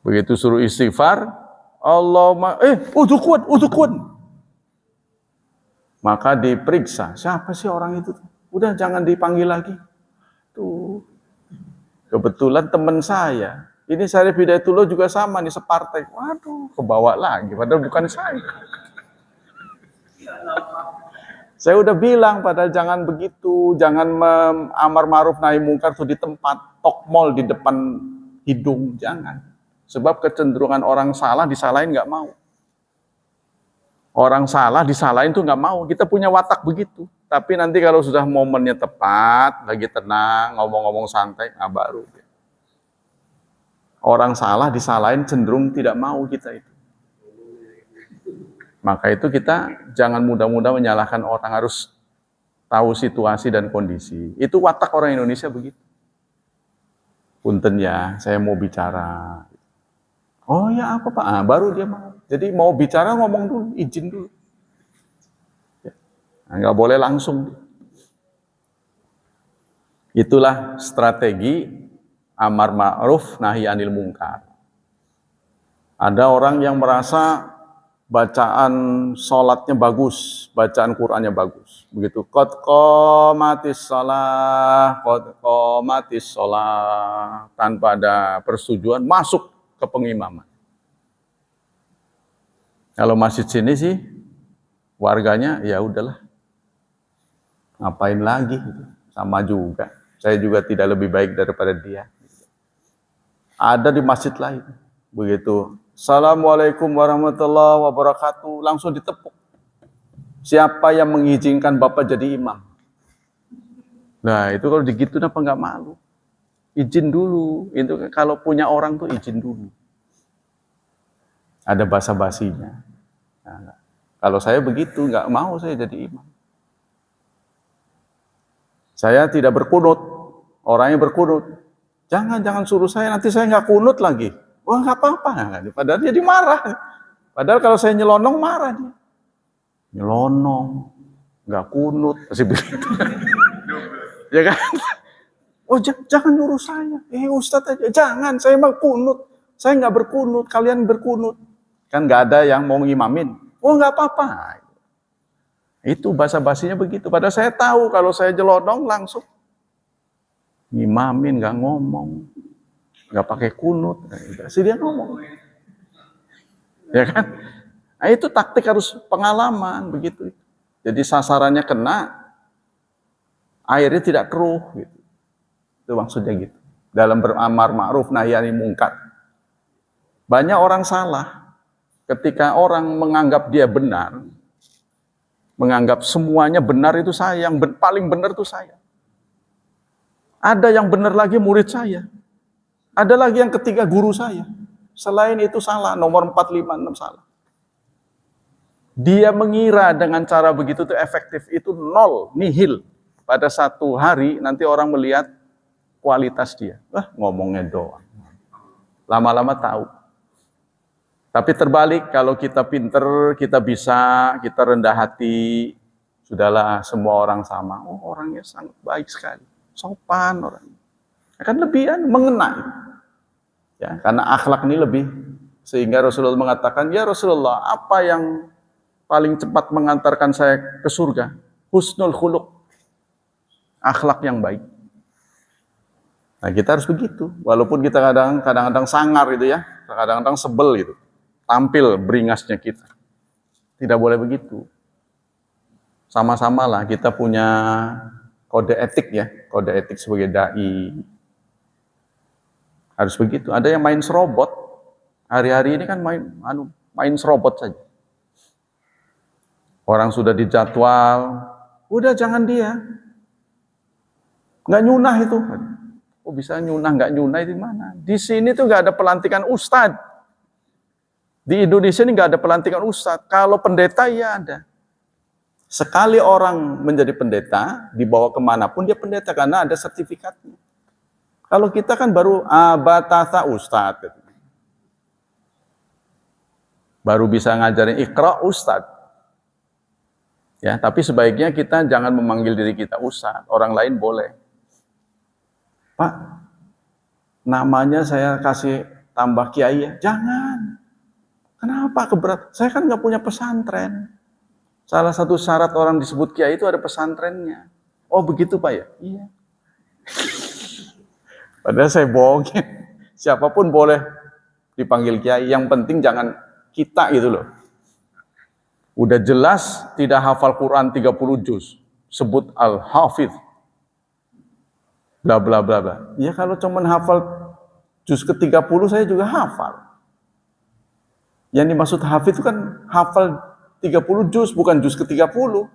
Begitu suruh istighfar, Allahumma, udukun. Maka diperiksa, siapa sih orang itu? Udah jangan dipanggil lagi. Tuh. Kebetulan teman saya, ini Syarif Hidayatullah juga sama nih, separtai. Waduh, kebawa lagi, padahal bukan saya. Saya udah bilang, padahal jangan begitu, jangan amar ma'ruf nahi mungkar tuh di tempat, tokmol di depan hidung, jangan. Sebab kecenderungan orang salah disalahin nggak mau. Orang salah disalahin tuh nggak mau. Kita punya watak begitu. Tapi nanti kalau sudah momennya tepat, lagi tenang, ngomong-ngomong santai, baru. Orang salah disalahin cenderung tidak mau kita itu. Maka itu kita jangan mudah-mudah menyalahkan orang, harus tahu situasi dan kondisi. Itu watak orang Indonesia begitu. Punten ya, saya mau bicara. Oh ya apa Pak? Baru dia mau. Jadi mau bicara ngomong dulu, izin dulu. Ya. Nggak boleh langsung. Itulah strategi amar ma'ruf nahi anil mungkar. Ada orang yang merasa bacaan sholatnya bagus, bacaan Qur'annya bagus. Begitu, qad qamatis shalah, tanpa ada persetujuan, masuk ke pengimaman. Kalau masjid sini sih warganya ya udahlah, ngapain lagi, sama juga. Saya juga tidak lebih baik daripada dia. Ada di masjid lain, begitu, Assalamualaikum warahmatullahi wabarakatuh, langsung ditepuk. Siapa yang mengizinkan Bapak jadi imam? Nah itu kalau digitu apa nggak malu? Izin dulu, itu kalau punya orang tuh izin dulu. Ada basa-basinya. Nah, kalau saya begitu, nggak mau saya jadi imam. Saya tidak berkunut, orangnya berkunut. Jangan suruh saya, nanti saya nggak kunut lagi. Wah nggak apa-apa, padahal dia marah. Padahal kalau saya nyelonong marah dia. Nyelonong, nggak kunut, pasti begitu. Ya kan? Oh jangan nyuruh saya, Ustadz aja, jangan, saya mau kunut, saya nggak berkunut, kalian berkunut, kan nggak ada yang mau ngimamin, oh nggak apa-apa, Itu basa-basinya begitu. Padahal saya tahu kalau saya jelodong langsung ngimamin, nggak ngomong, nggak pakai kunut, sih dia ngomong, ya kan? Nah, itu taktik harus pengalaman begitu. Jadi sasarannya kena, airnya tidak keruh, gitu. Itu maksudnya gitu. Dalam beramar ma'ruf nahi anil munkar. Banyak orang salah ketika orang menganggap dia benar, menganggap semuanya benar itu saya, yang paling benar itu saya. Ada yang benar lagi murid saya. Ada lagi yang ketiga guru saya. Selain itu salah, nomor 4, 5, 6 salah. Dia mengira dengan cara begitu itu efektif, itu nol, nihil. Pada satu hari nanti orang melihat kualitas dia. Ngomongnya doang. Lama-lama tahu. Tapi terbalik, kalau kita pinter, kita bisa, kita rendah hati, sudahlah semua orang sama. Oh, orangnya sangat baik sekali. Sopan orang, akan lebih mengena, ya, karena akhlak ini lebih, sehingga Rasulullah mengatakan, ya Rasulullah, apa yang paling cepat mengantarkan saya ke surga? Husnul khuluq, akhlak yang baik. Nah, kita harus begitu, walaupun kita kadang-kadang sangar gitu ya, kadang-kadang sebel gitu, tampil beringasnya kita, tidak boleh begitu. Sama-sama lah kita punya kode etik ya, kode etik sebagai dai. Harus begitu. Ada yang main serobot. Hari-hari ini kan main serobot saja. Orang sudah dijadwal, udah jangan dia. Nggak nyunah itu. Oh bisa nyunah, nggak nyunah itu mana? Di sini tuh nggak ada pelantikan ustadz. Di Indonesia ini nggak ada pelantikan ustadz. Kalau pendeta ya ada. Sekali orang menjadi pendeta, dibawa kemanapun dia pendeta karena ada sertifikatnya. Kalau kita kan baru abatasa ustadz, baru bisa ngajarin iqra ustadz. Ya, tapi sebaiknya kita jangan memanggil diri kita ustadz, orang lain boleh. Pak, namanya saya kasih tambah kiai ya? Jangan. Kenapa keberat? Saya kan nggak punya pesantren. Salah satu syarat orang disebut kiai itu ada pesantrennya. Oh begitu Pak ya? Iya. Padahal saya bohongin. Siapapun boleh dipanggil kiai. Yang penting jangan kita gitu loh. Udah jelas tidak hafal Quran 30 juz. Sebut al-hafidh. Bla bla bla bla. Ya kalau cuma hafal juz ke-30 saya juga hafal. Yang dimaksud hafidh itu kan hafal 30 juz, bukan juz ke-30.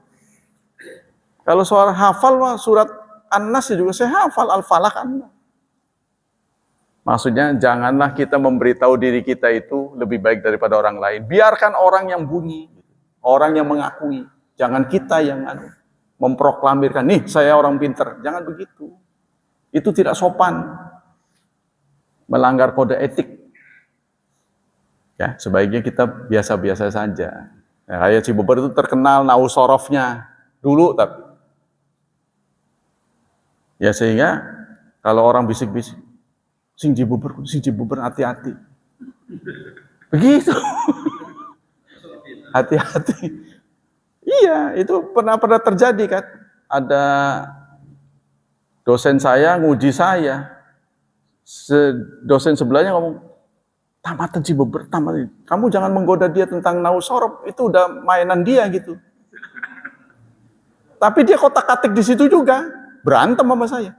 Kalau soal hafal, surat An-Nas juga saya hafal, Al-Falaq An-Nas. Maksudnya, janganlah kita memberitahu diri kita itu lebih baik daripada orang lain. Biarkan orang yang bunyi, orang yang mengakui. Jangan kita yang memproklamirkan, nih saya orang pinter. Jangan begitu. Itu tidak sopan. Melanggar kode etik. Ya, sebaiknya kita biasa-biasa saja. Ya, kayak Cibeber itu terkenal nausorofnya dulu, tapi ya sehingga kalau orang bisik-bisik, sing Cibeber hati-hati. Begitu. Hati-hati. Iya, itu pernah terjadi kan. Ada dosen saya nguji saya. Dosen sebelahnya ngomong, tamatan Cibeber, tamatan. Kamu jangan menggoda dia tentang nausorof, itu udah mainan dia gitu. Tapi dia kotak-katik di situ juga, berantem sama saya.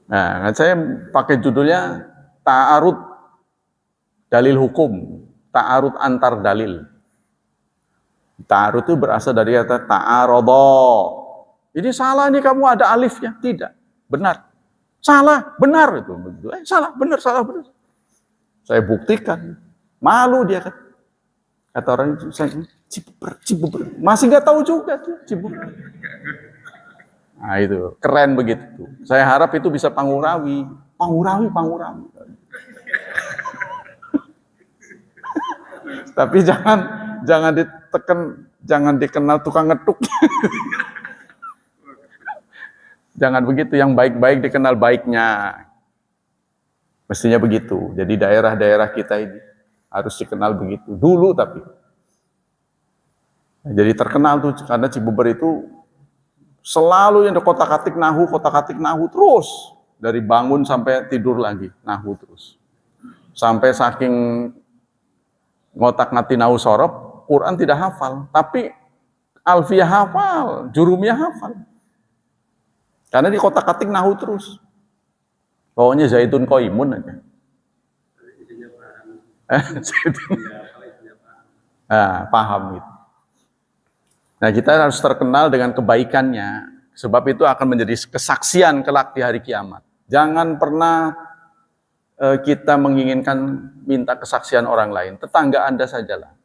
Nah, saya pakai judulnya Ta'arud Dalil Hukum, Ta'arud antar dalil. Ta'arud itu berasal dari kata ta'arodo. Ini salah nih kamu ada alifnya, tidak, benar. Salah, benar itu. Salah, benar, salah, benar. Saya buktikan, malu dia kan. Kata orang itu, saya Cibeber, masih nggak tahu juga tuh Cibeber. Nah itu keren begitu. Saya harap itu bisa pangurawi. Tapi jangan ditekan, jangan dikenal tukang ngetuk. Jangan begitu. Yang baik-baik dikenal baiknya. Mestinya begitu. Jadi daerah-daerah kita ini harus dikenal begitu. Dulu tapi. Jadi terkenal tuh karena Cibeber itu selalu yang ada kotak-katik nahu terus. Dari bangun sampai tidur lagi, nahu terus. Sampai saking ngotak-ngatik nahu sorop, Quran tidak hafal. Tapi alfiyah hafal, jurumiyah hafal. Karena di kotak-katik nahu terus. Pokoknya zaitun qaimun aja. Paham gitu. Nah, kita harus terkenal dengan kebaikannya, sebab itu akan menjadi kesaksian kelak di hari kiamat. Jangan pernah kita menginginkan minta kesaksian orang lain, tetangga Anda sajalah.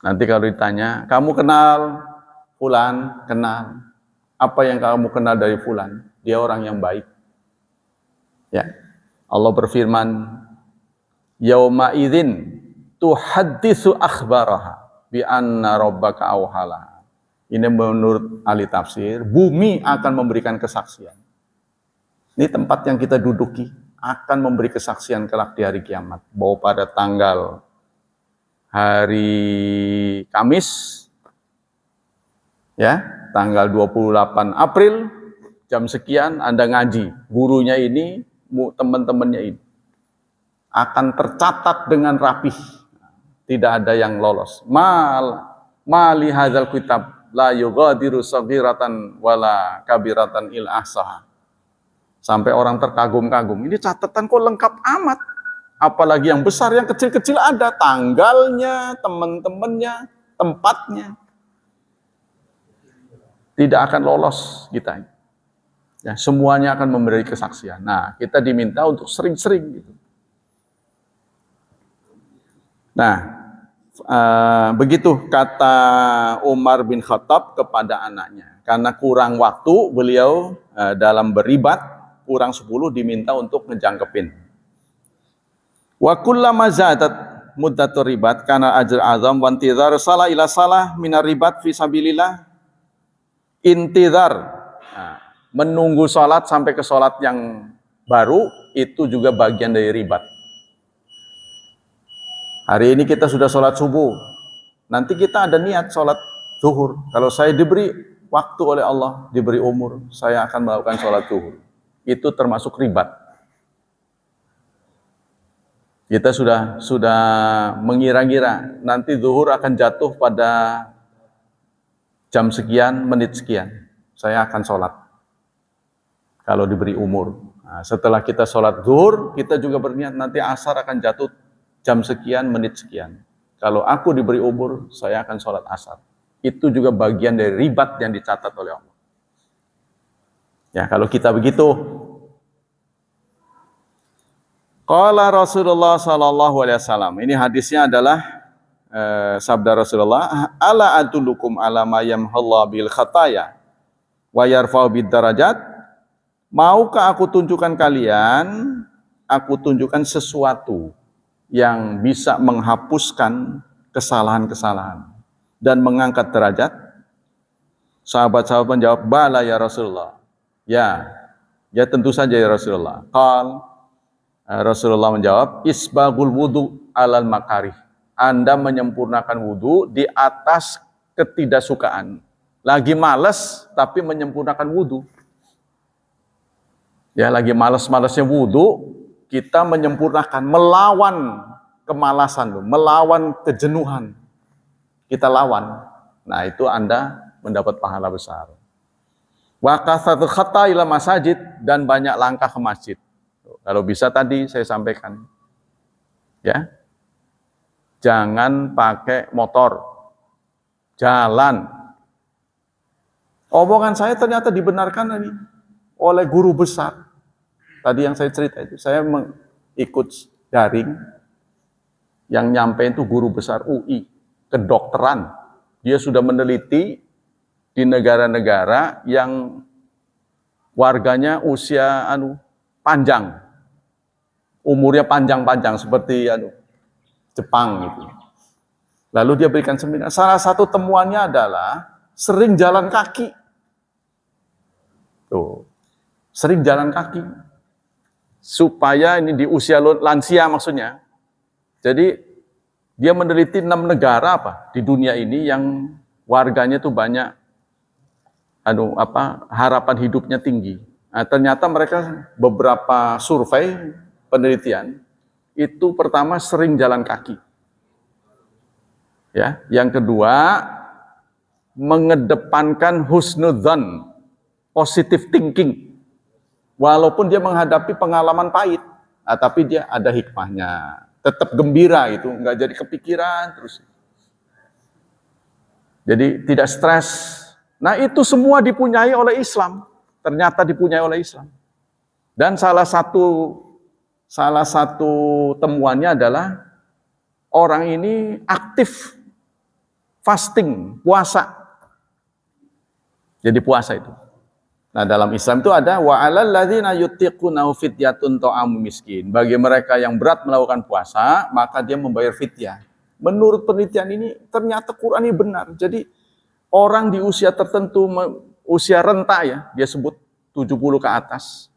Nanti kalau ditanya, kamu kenal fulan? Kenal. Apa yang kamu kenal dari fulan? Dia orang yang baik. Ya. Allah berfirman, yauma idzin tuhadditsu akhbaraha bi anna rabbaka auhala. Ini menurut ahli tafsir, bumi akan memberikan kesaksian. Ini tempat yang kita duduki akan memberi kesaksian kelak di hari kiamat. Bahwa pada tanggal hari Kamis, ya, tanggal 28 April, jam sekian Anda ngaji. Gurunya ini, teman-temannya ini. Akan tercatat dengan rapih. Tidak ada yang lolos. Mali hadzal kitab la yughadiru saghiratan wala kabiratan il ahsaha. Sampai orang terkagum-kagum. Ini catatan kok lengkap amat. Apalagi yang besar, yang kecil-kecil ada tanggalnya, teman-temannya, tempatnya. Tidak akan lolos kita. Ya, semuanya akan memberi kesaksian. Nah, kita diminta untuk sering-sering gitu. Nah, begitu kata Umar bin Khattab kepada anaknya. Karena kurang waktu, beliau dalam beribat, kurang 10 diminta untuk ngejangkepin. Wa kullama zadat muddatur ribat kana ajr azam wa intizar salah ila salah minar ribat fi sabilillah. Intizar, menunggu sholat sampai ke sholat yang baru, itu juga bagian dari ribat. Hari ini kita sudah sholat subuh, nanti kita ada niat sholat zuhur. Kalau saya diberi waktu oleh Allah, diberi umur, saya akan melakukan sholat zuhur. Itu termasuk ribat. Kita sudah mengira-ngira nanti zuhur akan jatuh pada jam sekian, menit sekian. Saya akan sholat. Kalau diberi umur. Nah, setelah kita sholat zuhur, kita juga berniat nanti asar akan jatuh jam sekian, menit sekian. Kalau aku diberi umur, saya akan sholat asar. Itu juga bagian dari ribat yang dicatat oleh Allah. Ya, kalau kita begitu. Qala Rasulullah sallallahu alaihi wasallam. Ini hadisnya adalah sabda Rasulullah, ala adullukum ala ma yamhallahu bil khataya wa yarfa'u bid darajat. Maukah aku tunjukkan kalian, aku tunjukkan sesuatu yang bisa menghapuskan kesalahan-kesalahan dan mengangkat derajat? Sahabat-sahabat menjawab, bala ya Rasulullah. Ya tentu saja ya Rasulullah. Rasulullah menjawab, isbagul wudu alal makarih. Anda menyempurnakan wudu di atas ketidaksukaan. Lagi malas tapi menyempurnakan wudu. Ya, lagi malas-malasnya wudu, kita menyempurnakan, melawan kemalasan, melawan kejenuhan. Kita lawan. Nah, itu Anda mendapat pahala besar. Wa katsatul khata ila masajid, dan banyak langkah ke masjid. Kalau bisa tadi saya sampaikan. Ya. Jangan pakai motor. Jalan. Omongan saya ternyata dibenarkan ini oleh guru besar. Tadi yang saya cerita itu, saya ikut daring, yang nyampe itu guru besar UI, kedokteran. Dia sudah meneliti di negara-negara yang warganya usia panjang, umurnya panjang-panjang seperti Jepang gitu. Lalu dia berikan seminar. Salah satu temuannya adalah sering jalan kaki. Tuh, sering jalan kaki. Supaya ini di usia lansia maksudnya. Jadi Dia meneliti 6 negara apa di dunia ini yang warganya tuh banyak harapan hidupnya tinggi. Nah, ternyata mereka beberapa survei penelitian itu pertama sering jalan kaki. Ya, yang kedua mengedepankan husnudzan, positive thinking. Walaupun dia menghadapi pengalaman pahit, tapi dia ada hikmahnya. Tetap gembira gitu, nggak jadi kepikiran terus. Jadi tidak stres. Nah, itu semua dipunyai oleh Islam. Ternyata dipunyai oleh Islam. Dan salah satu temuannya adalah orang ini aktif fasting, puasa. Jadi puasa itu. Nah, dalam Islam itu ada wa 'alal ladzina yutiqunahu fidyatun ta'amu miskin. Bagi mereka yang berat melakukan puasa, maka dia membayar fidyah. Menurut penelitian ini ternyata Quran ini benar. Jadi orang di usia tertentu, usia renta ya, dia sebut 70 ke atas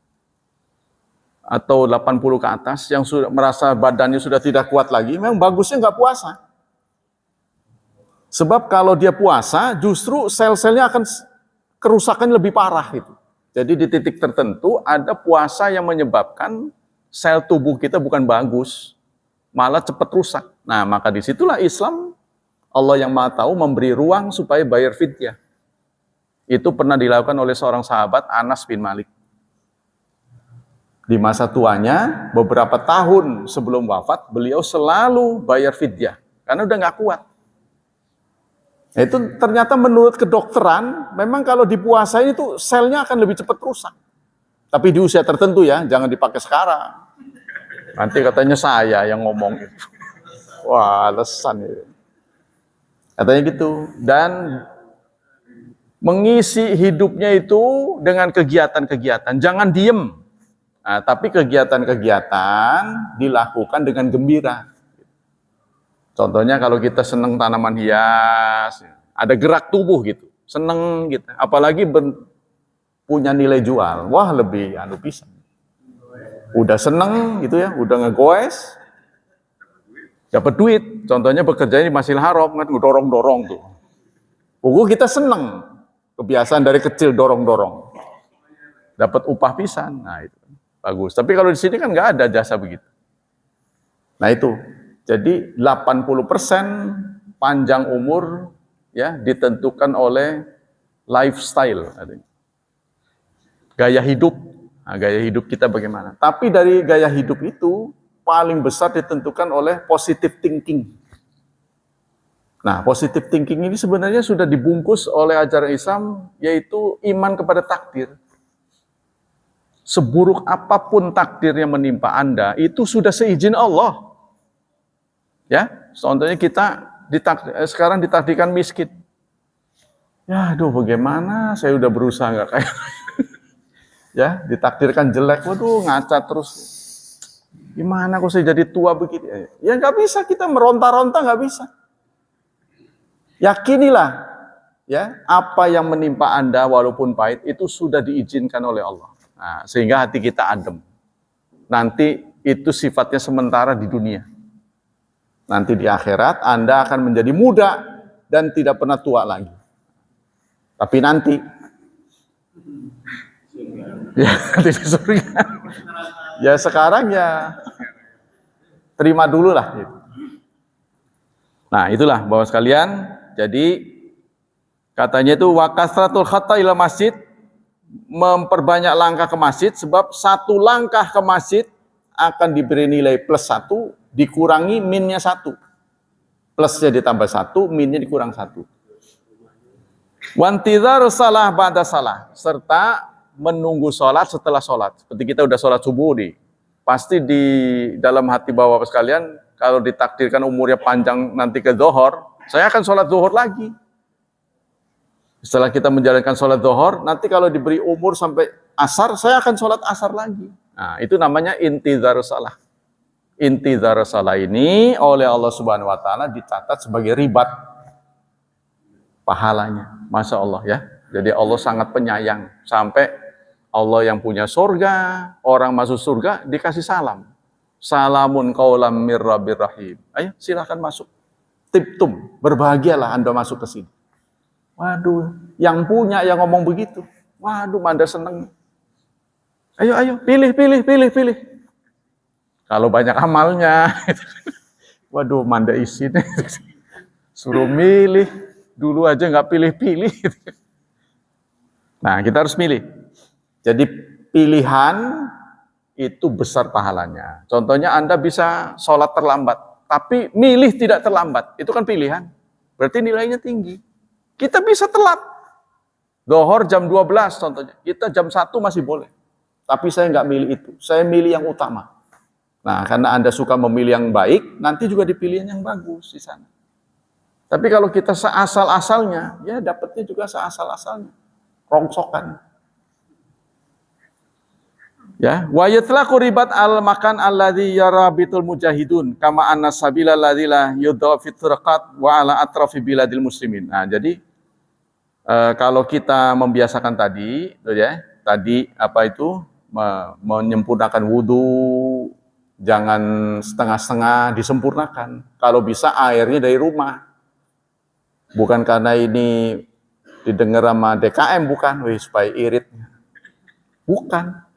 atau 80 ke atas yang sudah merasa badannya sudah tidak kuat lagi, memang bagusnya nggak puasa. Sebab kalau dia puasa, justru sel-selnya akan kerusakan lebih parah itu. Jadi di titik tertentu ada puasa yang menyebabkan sel tubuh kita bukan bagus, malah cepat rusak. Nah, maka disitulah Islam, Allah yang Maha Tahu memberi ruang supaya bayar fidyah. Itu pernah dilakukan oleh seorang sahabat, Anas bin Malik. Di masa tuanya, beberapa tahun sebelum wafat, beliau selalu bayar fidyah karena udah nggak kuat. Nah, itu ternyata menurut kedokteran, memang kalau dipuasain itu selnya akan lebih cepat rusak. Tapi di usia tertentu ya, jangan dipakai sekarang. Nanti katanya saya yang ngomong itu. Wah, alasan itu. Katanya gitu. Dan mengisi hidupnya itu dengan kegiatan-kegiatan. Jangan diem. Nah, tapi kegiatan-kegiatan dilakukan dengan gembira. Contohnya kalau kita senang tanaman hias, ada gerak tubuh gitu, seneng gitu. Apalagi punya nilai jual, wah lebih pisan. Udah seneng gitu ya, udah ngegoes, dapat duit. Contohnya bekerja di Masjidil Haram kan dorong-dorong tuh. Kita seneng, kebiasaan dari kecil dorong-dorong, dapat upah pisan. Nah itu bagus. Tapi kalau di sini kan nggak ada jasa begitu. Nah itu. Jadi 80% panjang umur ya ditentukan oleh lifestyle, gaya hidup. Nah, gaya hidup kita bagaimana? Tapi dari gaya hidup itu paling besar ditentukan oleh positive thinking. Nah, positive thinking ini sebenarnya sudah dibungkus oleh ajaran Islam, yaitu iman kepada takdir. Seburuk apapun takdir yang menimpa Anda, itu sudah seizin Allah. Ya, contohnya kita sekarang ditakdirkan miskin. Ya, aduh bagaimana? Saya udah berusaha nggak kayak. Ya, ditakdirkan jelek, waduh ngaca terus. Gimana kok saya jadi tua begitu? Ya nggak bisa, kita meronta-ronta nggak bisa. Yakinilah, ya apa yang menimpa Anda walaupun pahit itu sudah diizinkan oleh Allah. Nah, sehingga hati kita adem. Nanti itu sifatnya sementara di dunia. Nanti di akhirat Anda akan menjadi muda dan tidak pernah tua lagi. Tapi nanti ya di surga. Ya sekarang ya terima dulu lah. Nah itulah Bapak sekalian. Jadi katanya itu wa kasratul khata ila masjid, memperbanyak langkah ke masjid, sebab satu langkah ke masjid akan diberi nilai +1, dikurangi minnya 1. Plusnya ditambah 1, minnya dikurang 1. Wantidhar salah ba'da salah, serta menunggu sholat setelah sholat. Seperti kita udah sholat subuh nih, pasti di dalam hati Bapak sekalian, kalau ditakdirkan umurnya panjang nanti ke zuhur, saya akan sholat zuhur lagi. Setelah kita menjalankan sholat zuhur, nanti kalau diberi umur sampai asar, saya akan sholat asar lagi. Nah, itu namanya intidhar salah. Intidhar salah ini oleh Allah Subhanahu wa taala dicatat sebagai ribat pahalanya. Masya Allah ya. Jadi Allah sangat penyayang, sampai Allah yang punya surga, orang masuk surga dikasih salam. Salamun qaulam mir rabbir rahim. Ayo silahkan masuk. Tibtum, berbahagialah Anda masuk ke sini. Waduh, yang punya yang ngomong begitu. Waduh, Manda seneng. Ayo, pilih. Kalau banyak amalnya, waduh, Manda isi deh. Suruh milih, dulu aja nggak pilih-pilih. Nah, kita harus milih. Jadi pilihan itu besar pahalanya. Contohnya Anda bisa sholat terlambat, tapi milih tidak terlambat. Itu kan pilihan. Berarti nilainya tinggi. Kita bisa telat. Dohor jam 12 contohnya. Kita jam 1 masih boleh. Tapi saya nggak milih itu. Saya milih yang utama. Nah, karena Anda suka memilih yang baik, nanti juga dipilih yang bagus di sana. Tapi kalau kita seasal-asalnya, ya dapatnya juga seasal-asalnya. Rongsokan. Ya, wa yatlaqu ribat al makan alladzi yarabitul mujahidun kama anna sabila alladzi la yudhafit turqat wa ala atrafi biladil muslimin. Nah, jadi kalau kita membiasakan tadi, ya, tadi apa itu menyempurnakan wudu, jangan setengah-setengah, disempurnakan. Kalau bisa airnya dari rumah. Bukan karena ini didengar sama DKM, bukan, supaya irit. Bukan.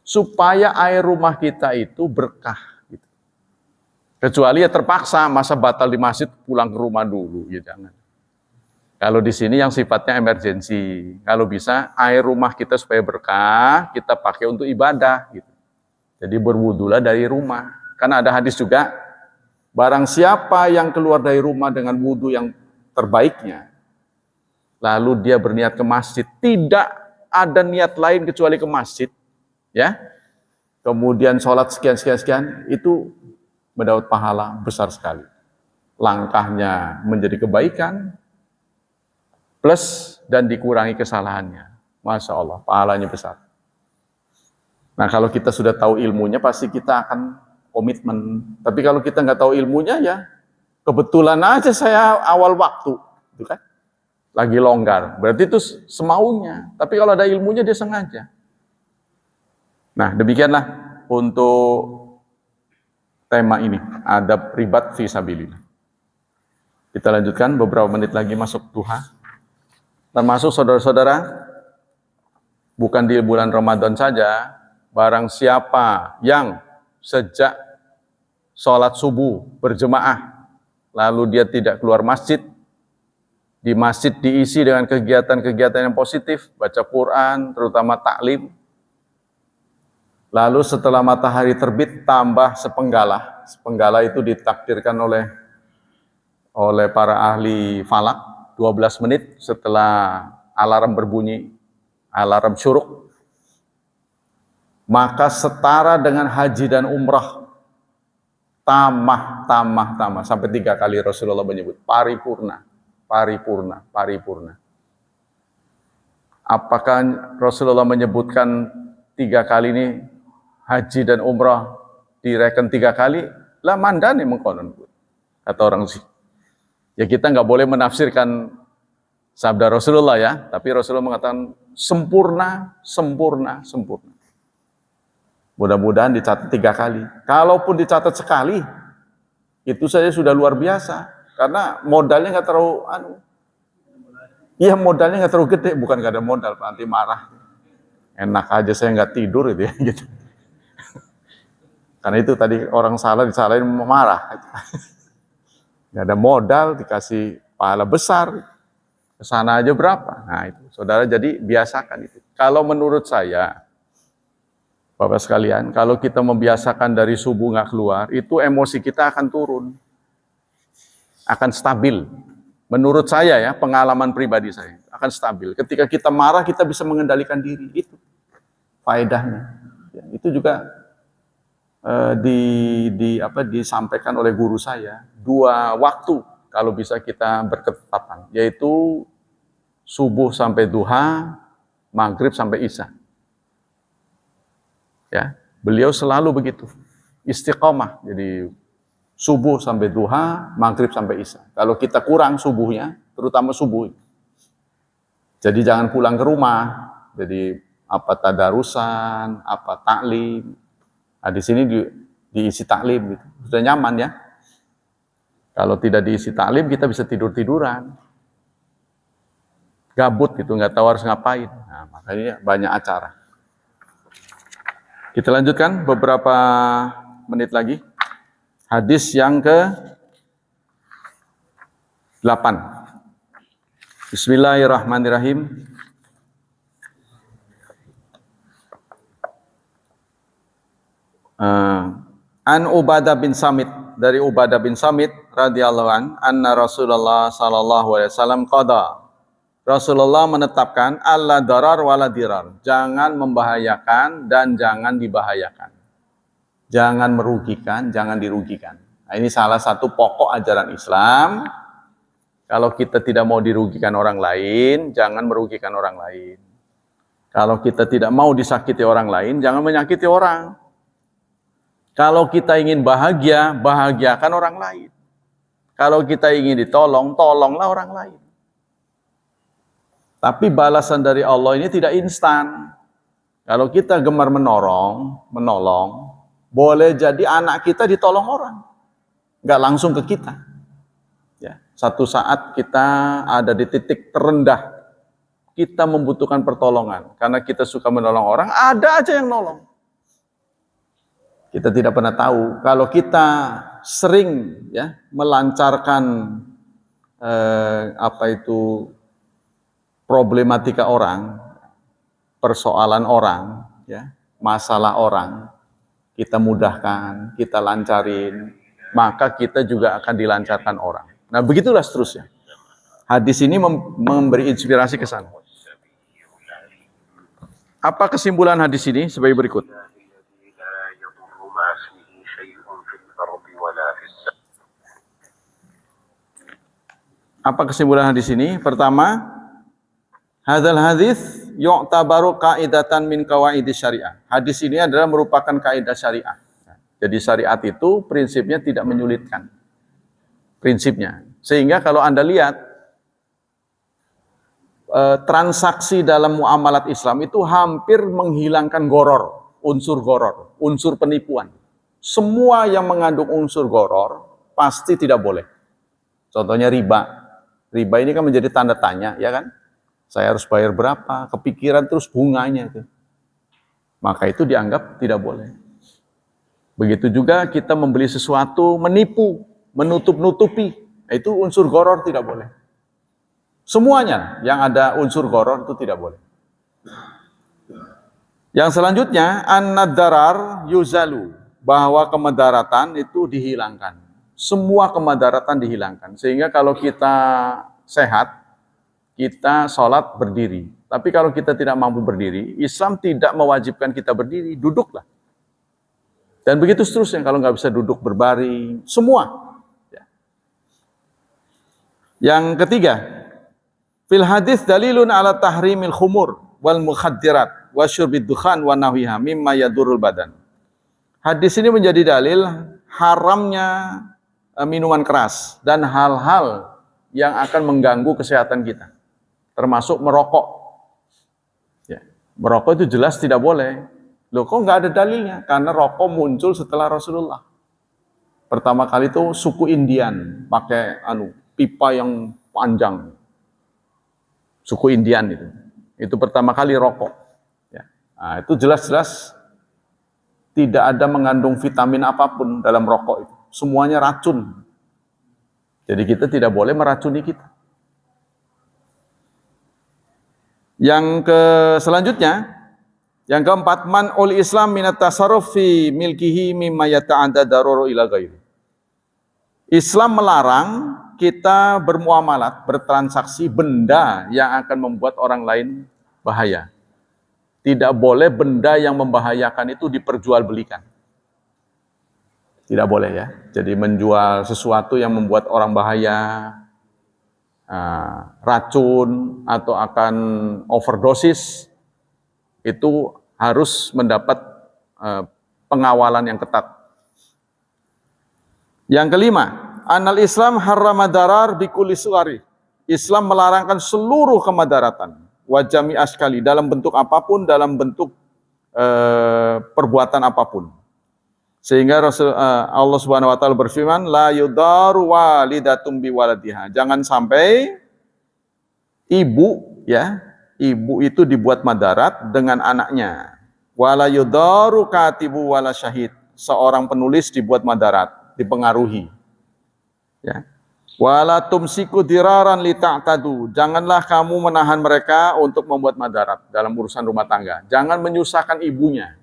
Supaya air rumah kita itu berkah. Gitu. Kecuali ya terpaksa, masa batal di masjid, pulang ke rumah dulu. Ya jangan. Kalau di sini yang sifatnya emergensi. Kalau bisa air rumah kita supaya berkah, kita pakai untuk ibadah. Gitu. Jadi berwudulah dari rumah. Karena ada hadis juga, barang siapa yang keluar dari rumah dengan wudu yang terbaiknya, lalu dia berniat ke masjid, tidak ada niat lain kecuali ke masjid, ya, kemudian sholat sekian, itu mendapat pahala besar sekali. Langkahnya menjadi kebaikan, plus dan dikurangi kesalahannya. Masya Allah, pahalanya besar. Nah, kalau kita sudah tahu ilmunya, pasti kita akan komitmen. Tapi kalau kita nggak tahu ilmunya, ya kebetulan aja saya awal waktu, itu kan, lagi longgar. Berarti itu semaunya. Tapi kalau ada ilmunya, dia sengaja. Nah, demikianlah untuk tema ini, adab ribat fi sabilillah. Kita lanjutkan beberapa menit lagi masuk duha. Termasuk saudara-saudara, bukan di bulan Ramadan saja, barang siapa yang sejak sholat subuh berjemaah, lalu dia tidak keluar masjid, di masjid diisi dengan kegiatan-kegiatan yang positif, baca Quran, terutama taklim. Lalu setelah matahari terbit tambah sepenggalah. Sepenggalah itu ditakdirkan oleh para ahli falak 12 menit setelah alarm berbunyi, alarm syuruk. Maka setara dengan haji dan umrah. Tamah sampai 3 kali Rasulullah menyebut paripurna. Apakah Rasulullah menyebutkan 3 kali ini haji dan umrah direken 3 kali? Lah mandane mengkonon, kata orang sih. Ya kita nggak boleh menafsirkan sabda Rasulullah ya, tapi Rasulullah mengatakan sempurna. Mudah-mudahan dicatat 3 kali. Kalaupun dicatat sekali, itu saja sudah luar biasa. Karena modalnya nggak terlalu, modalnya nggak terlalu gede, bukan nggak ada modal, nanti marah. Enak aja saya nggak tidur itu ya, gitu. Karena itu tadi orang salah disalahin marah. Nggak ada modal, dikasih pahala besar, kesana aja berapa. Nah itu, saudara, jadi biasakan itu. Kalau menurut saya, Bapak sekalian, kalau kita membiasakan dari subuh nggak keluar, itu emosi kita akan turun. Akan stabil. Menurut saya ya, pengalaman pribadi saya, akan stabil. Ketika kita marah, kita bisa mengendalikan diri. Itu faedahnya. Ya, itu juga disampaikan oleh guru saya, 2 waktu kalau bisa kita berketetapan, yaitu subuh sampai duha, maghrib sampai isya. Ya, beliau selalu begitu, istiqomah. Jadi subuh sampai duha, maghrib sampai isya. Kalau kita kurang subuhnya, terutama subuh, jadi jangan pulang ke rumah. Jadi apa tadarusan, apa taklim. Nah, di sini diisi taklim gitu. Sudah nyaman ya. Kalau tidak diisi taklim kita bisa tidur-tiduran. Gabut gitu, nggak tahu harus ngapain. Nah, makanya banyak acara. Kita lanjutkan beberapa menit lagi. Hadis yang ke-8. Bismillahirrahmanirrahim. An Ubadah bin Samit, dari Ubadah bin Samit radhiyallahu an, anna Rasulullah sallallahu alaihi wasallam qada. Rasulullah menetapkan alla darar wala dirar. Jangan membahayakan dan jangan dibahayakan. Jangan merugikan, jangan dirugikan. Nah, ini salah satu pokok ajaran Islam. Kalau kita tidak mau dirugikan orang lain, jangan merugikan orang lain. Kalau kita tidak mau disakiti orang lain, jangan menyakiti orang. Kalau kita ingin bahagia, bahagiakan orang lain. Kalau kita ingin ditolong, tolonglah orang lain. Tapi balasan dari Allah ini tidak instan. Kalau kita gemar menolong, boleh jadi anak kita ditolong orang. Nggak langsung ke kita. Ya, satu saat kita ada di titik terendah. Kita membutuhkan pertolongan. Karena kita suka menolong orang, ada aja yang nolong. Kita tidak pernah tahu kalau kita sering ya melancarkan problematika orang, persoalan orang, ya, masalah orang, kita mudahkan, kita lancarin, maka kita juga akan dilancarkan orang. Nah, begitulah seterusnya. Hadis ini memberi inspirasi ke sana. Apa kesimpulan hadis ini? Sebagai berikut. Apa kesimpulan hadis ini? Pertama, hadzal hadis yu'tabaru qaidatan min qawaidis syariah. Hadis ini adalah merupakan kaidah syariah. Jadi syariat itu prinsipnya tidak menyulitkan. Prinsipnya. Sehingga kalau Anda lihat transaksi dalam muamalat Islam itu hampir menghilangkan goror, unsur penipuan. Semua yang mengandung unsur goror pasti tidak boleh. Contohnya riba. Riba ini kan menjadi tanda tanya, ya kan? Saya harus bayar berapa? Kepikiran terus bunganya itu. Maka itu dianggap tidak boleh. Begitu juga kita membeli sesuatu, menipu, menutup-nutupi. Itu unsur goror tidak boleh. Semuanya yang ada unsur goror itu tidak boleh. Yang selanjutnya, an-nadarar yuzalu. Bahwa kemudaratan itu dihilangkan. Semua kemudaratan dihilangkan. Sehingga kalau kita sehat, kita sholat berdiri. Tapi kalau kita tidak mampu berdiri, Islam tidak mewajibkan kita berdiri, duduklah. Dan begitu seterusnya, kalau nggak bisa duduk berbaring, semua. Yang ketiga, fil hadis dalilun ala tahrimil khumur wal mukhaddirat wa syurbid dukhan wa nahwiha mimma yadurul badan. Hadis ini menjadi dalil haramnya minuman keras dan hal-hal yang akan mengganggu kesehatan kita, termasuk merokok. Ya, merokok itu jelas tidak boleh. Loh, kok nggak ada dalilnya? Karena rokok muncul setelah Rasulullah. Pertama kali itu suku Indian pakai pipa yang panjang. Suku Indian itu pertama kali rokok. Ya. Nah, itu jelas-jelas tidak ada mengandung vitamin apapun dalam rokok itu. Semuanya racun. Jadi kita tidak boleh meracuni kita. Yang selanjutnya, yang keempat, man'ul Islam minat tasarruf fi milkihi mimma yata'adda daruru ila ghairi. Islam melarang kita bermuamalat, bertransaksi benda yang akan membuat orang lain bahaya. Tidak boleh benda yang membahayakan itu diperjualbelikan. Tidak boleh ya. Jadi menjual sesuatu yang membuat orang bahaya, racun atau akan overdosis, itu harus mendapat pengawalan yang ketat. Yang kelima, anal Islam harrama darar bikulli suwari. Islam melarangkan seluruh kemadaratan, wajami askali, dalam bentuk apapun, dalam bentuk perbuatan apapun. Sehingga Allah Subhanahu wa taala berfirman, la yudaru walidatum biwaladiha. Jangan sampai ibu itu dibuat madarat dengan anaknya. Wala yudaru katibu wala syahid. Seorang penulis dibuat madarat, dipengaruhi. Ya. Wala tumsiku diraran li ta'tadu. Janganlah kamu menahan mereka untuk membuat madarat dalam urusan rumah tangga. Jangan menyusahkan ibunya.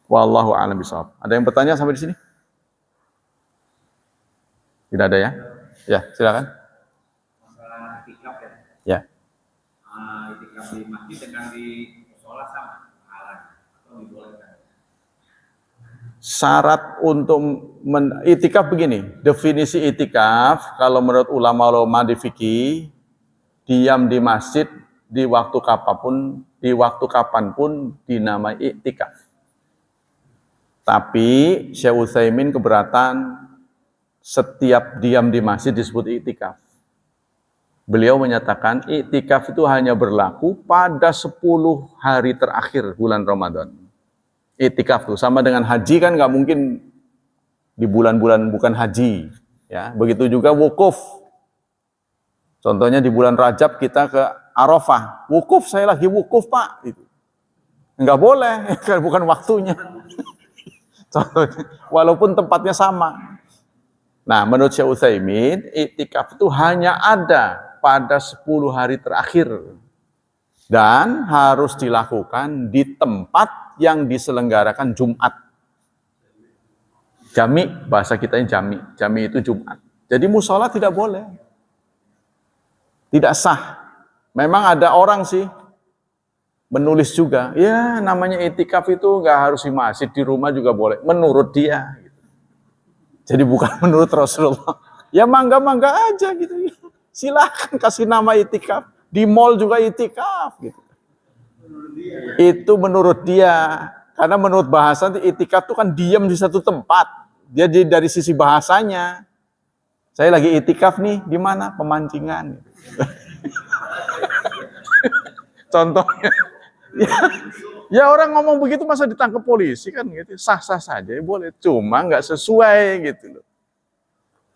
Wallahu a'lam bishawab. Ada yang bertanya sampai di sini? Tidak ada ya? Ya, silakan. Masalah itikaf ya. Ya. Itikaf di masjid dengan di musola sama pahalanya atau dibolehkan? Syarat untuk itikaf begini, definisi itikaf kalau menurut ulama-ulama di fikih, diam di masjid di waktu kapanpun dinamai itikaf. Tapi Syekh Utsaimin keberatan setiap diam di masjid disebut itikaf. Beliau menyatakan itikaf itu hanya berlaku pada 10 hari terakhir bulan Ramadan. Itikaf tuh sama dengan haji kan nggak mungkin di bulan-bulan bukan haji, ya. Begitu juga wukuf. Contohnya di bulan Rajab kita ke Arafah, wukuf, saya lagi wukuf Pak, itu nggak boleh, bukan waktunya. Contohnya, walaupun tempatnya sama. Nah, menurut Syekh Utsaimin, itikaf itu hanya ada pada 10 hari terakhir dan harus dilakukan di tempat yang diselenggarakan Jumat. Jami, bahasa kita ini jami. Jami itu Jumat. Jadi musola tidak boleh. Tidak sah. Memang ada orang sih menulis juga, ya namanya itikaf itu nggak harus di masjid, di rumah juga boleh. Menurut dia. Jadi bukan menurut Rasulullah. Ya mangga-mangga aja gitu. Silakan kasih nama itikaf. Di mall juga itikaf gitu. Itu menurut dia. Karena menurut bahasa itikaf itu kan diam di satu tempat. Jadi dari sisi bahasanya, saya lagi itikaf nih, di mana? Pemancingan. Contohnya. Ya orang ngomong begitu masa ditangkap polisi kan gitu. Sah-sah saja boleh. Cuma nggak sesuai gitu loh.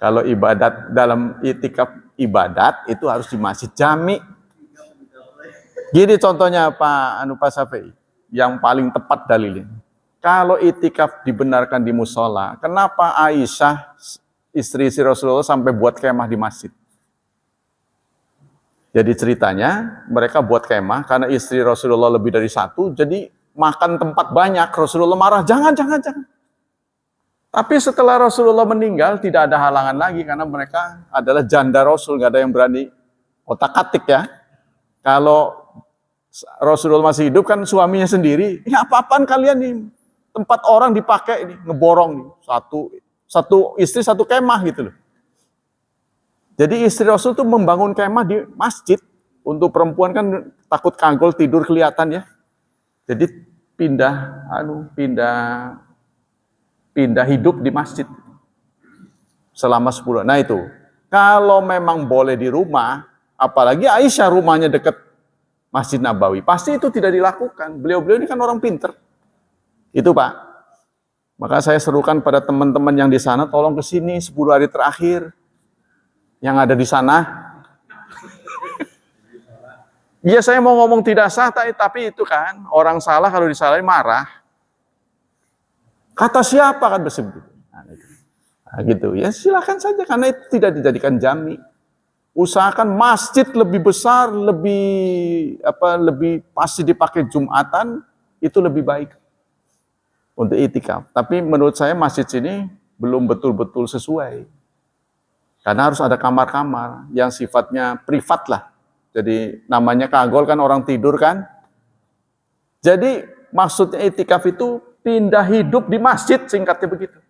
Kalau ibadat dalam itikaf ibadat itu harus di masjid jami. Gini contohnya Pak Syafi'i, yang paling tepat dalilnya. Kalau itikaf dibenarkan di musola, kenapa Aisyah, istri Rasulullah sampai buat kemah di masjid? Jadi ceritanya, mereka buat kemah, karena istri Rasulullah lebih dari satu, jadi makan tempat banyak, Rasulullah marah, jangan. Tapi setelah Rasulullah meninggal, tidak ada halangan lagi, karena mereka adalah janda Rasul, nggak ada yang berani otak-atik ya. Kalau Rasulullah masih hidup kan suaminya sendiri. Ini apa-apaan kalian nih? Tempat orang dipakai ini, ngeborong nih. Satu istri satu kemah gitu loh. Jadi istri Rasul tuh membangun kemah di masjid. Untuk perempuan kan takut kagol tidur kelihatan ya. Jadi pindah hidup di masjid selama 10. Nah itu, kalau memang boleh di rumah, apalagi Aisyah rumahnya dekat Masjid Nabawi, pasti itu tidak dilakukan. Beliau-beliau ini kan orang pinter. Itu Pak. Maka saya serukan pada teman-teman yang di sana, tolong ke sini 10 hari terakhir. Yang ada di sana. Iya saya mau ngomong tidak sah, tapi itu kan, orang salah kalau disalahin marah. Kata siapa kan begitu. Nah, gitu. Ya silakan saja, karena itu tidak dijadikan jami. Usahakan masjid lebih besar, lebih pasti dipakai Jumatan, itu lebih baik untuk itikaf. Tapi menurut saya masjid sini belum betul-betul sesuai. Karena harus ada kamar-kamar yang sifatnya privat lah. Jadi namanya kagol kan orang tidur kan. Jadi maksudnya itikaf itu pindah hidup di masjid, singkatnya begitu.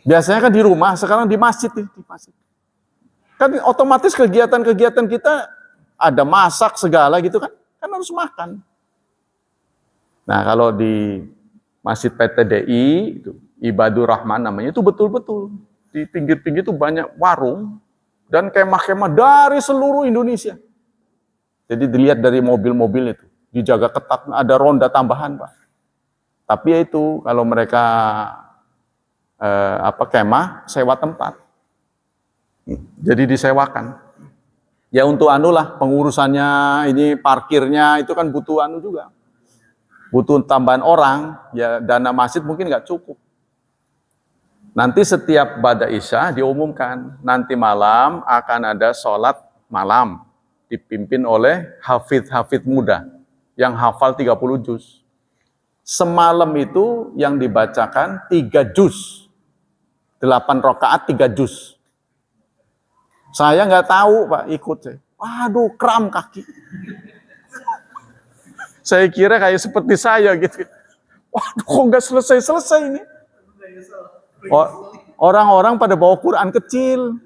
Biasanya kan di rumah, sekarang di masjid nih, di masjid. Kan otomatis kegiatan-kegiatan kita ada masak segala gitu kan harus makan. Nah kalau di Masjid PTDI itu Ibadur Rahman namanya, itu betul-betul di pinggir-pinggir itu banyak warung dan kemah-kemah dari seluruh Indonesia. Jadi dilihat dari mobil-mobil itu dijaga ketat, ada ronda tambahan Pak. Tapi ya itu kalau mereka kemah, sewa tempat. Jadi disewakan. Ya untuk anulah pengurusannya, ini parkirnya itu kan butuh anu juga. Butuh tambahan orang, ya dana masjid mungkin nggak cukup. Nanti setiap ba'da isya diumumkan, nanti malam akan ada sholat malam dipimpin oleh hafidh-hafidh muda yang hafal 30 juz. Semalam itu yang dibacakan 3 juz. 8 rakaat 3 juz. Saya nggak tahu Pak, ikut saya. Waduh, kram kaki. Saya kira kayak seperti saya gitu. Waduh, kok nggak selesai-selesai ini. Orang-orang pada bawa Quran kecil.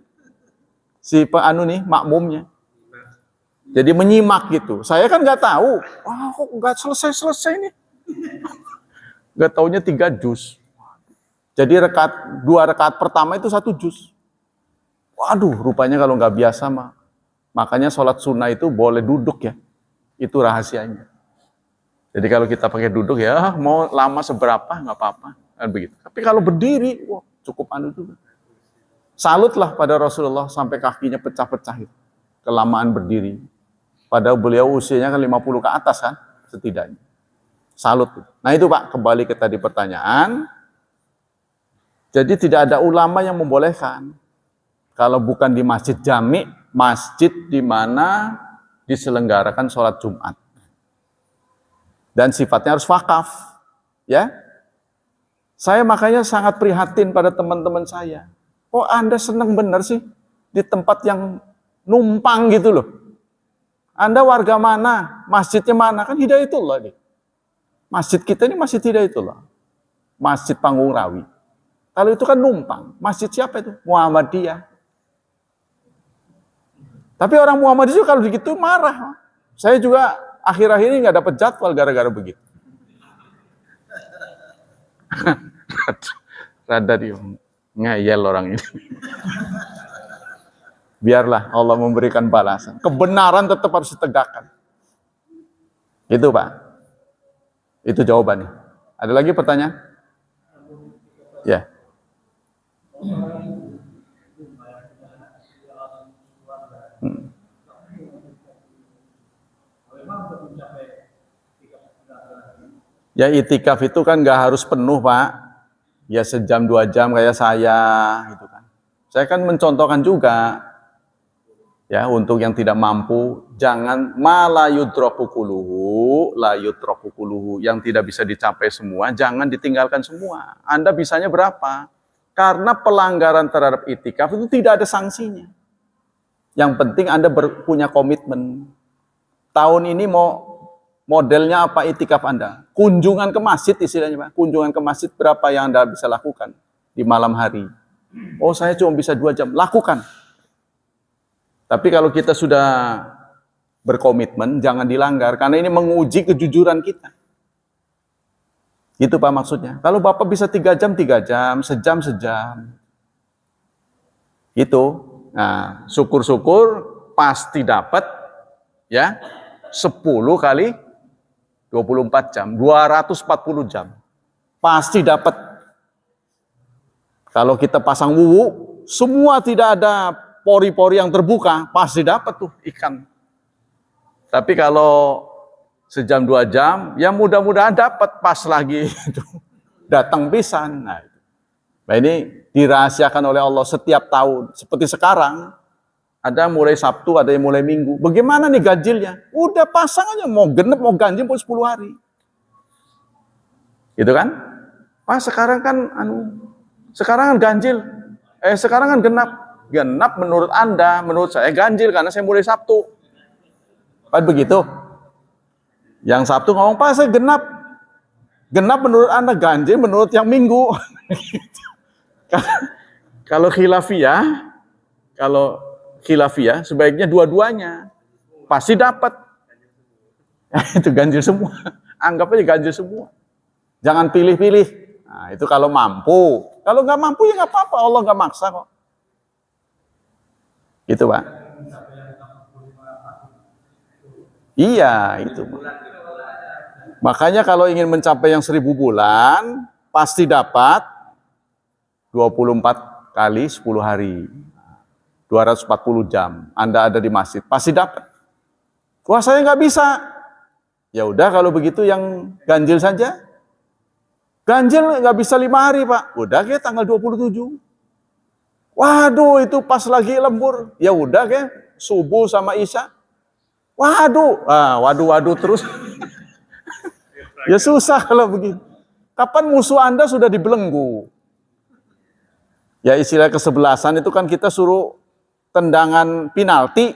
Si makmumnya. Jadi menyimak gitu. Saya kan nggak tahu. Wah, kok nggak selesai-selesai nih. Nggak taunya 3 juz. Jadi 2 rakaat pertama itu 1 juz. Waduh, rupanya kalau nggak biasa mah. Makanya sholat sunnah itu boleh duduk ya. Itu rahasianya. Jadi kalau kita pakai duduk ya, mau lama seberapa nggak apa-apa. Kan begitu. Tapi kalau berdiri, wah cukup anu juga. Salutlah pada Rasulullah sampai kakinya pecah-pecah itu. Kelamaan berdiri. Padahal beliau usianya kan 50 ke atas kan, setidaknya. Salut. Nah itu Pak, kembali ke tadi pertanyaan. Jadi tidak ada ulama yang membolehkan. Kalau bukan di masjid jami, masjid di mana diselenggarakan sholat Jumat. Dan sifatnya harus wakaf. Ya. Saya makanya sangat prihatin pada teman-teman saya. Kok Anda senang benar sih di tempat yang numpang gitu loh. Anda warga mana? Masjidnya mana? Kan Hidayatullah nih. Masjid kita ini masjid Hidayatullah. Masjid Panggung Rawi. Kalau itu kan numpang. Masjid siapa itu? Muhammadiyah. Tapi orang Muhammadiyah kalau begitu marah. Saya juga akhir-akhir ini nggak dapat jadwal gara-gara begitu. Rada dia ngeyel orang ini. Biarlah Allah memberikan balasan. Kebenaran tetap harus ditegakkan. Itu Pak. Itu jawabannya. Ada lagi pertanyaan? Ya. Ya itikaf itu kan nggak harus penuh Pak. Ya sejam 2 jam kayak saya gitu kan. Saya kan mencontohkan juga ya untuk yang tidak mampu jangan layutrokukuluhu yang tidak bisa dicapai semua jangan ditinggalkan semua. Anda bisanya berapa? Karena pelanggaran terhadap itikaf itu tidak ada sanksinya. Yang penting Anda punya komitmen. Tahun ini mau modelnya apa itikaf Anda? Kunjungan ke masjid istilahnya Pak. Kunjungan ke masjid berapa yang Anda bisa lakukan di malam hari? Oh saya cuma bisa 2 jam. Lakukan. Tapi kalau kita sudah berkomitmen, jangan dilanggar. Karena ini menguji kejujuran kita. Itu Pak maksudnya. Kalau Bapak bisa 3 jam, 3 jam. Sejam, sejam. Itu. Nah, syukur-syukur pasti dapat ya 10 kali 24 jam, 240 jam. Pasti dapat. Kalau kita pasang wuwu, semua tidak ada pori-pori yang terbuka, pasti dapat tuh ikan. Tapi kalau sejam 2 jam, ya mudah-mudahan dapat pas lagi itu. Datang pisan. Nah ini dirahasiakan oleh Allah setiap tahun. Seperti sekarang, ada mulai Sabtu, ada yang mulai Minggu. Bagaimana nih ganjilnya? Udah pasang aja, mau genep, mau ganjil pun 10 hari. Gitu kan? Pas sekarang kan, sekarang kan ganjil. Sekarang kan genap. Genap menurut Anda, menurut saya ganjil karena saya mulai Sabtu. Kan begitu? Yang Sabtu ngomong, Pak saya genap. Genap menurut Anda, ganjil menurut yang Minggu. Kalau khilafiyah, sebaiknya dua-duanya. Pasti dapat. Itu ganjil semua. Anggap aja ganjil semua. Jangan pilih-pilih. Nah, itu kalau mampu. Kalau nggak mampu ya nggak apa-apa. Allah nggak maksa kok. Gitu Pak. Iya, itu. Makanya kalau ingin mencapai yang 1000 bulan, pasti dapat 24 kali 10 hari. 240 jam. Anda ada di masjid, pasti dapat. Wah, saya nggak bisa. Ya udah, kalau begitu yang ganjil saja. Ganjil nggak bisa 5 hari, Pak. Udah kayak tanggal 27. Waduh, itu pas lagi lembur. Ya udah kayak subuh sama isya. Waduh, waduh terus. Ya susah kalau begitu. Kapan musuh Anda sudah dibelenggu? Ya istilah kesebelasan itu kan kita suruh tendangan penalti,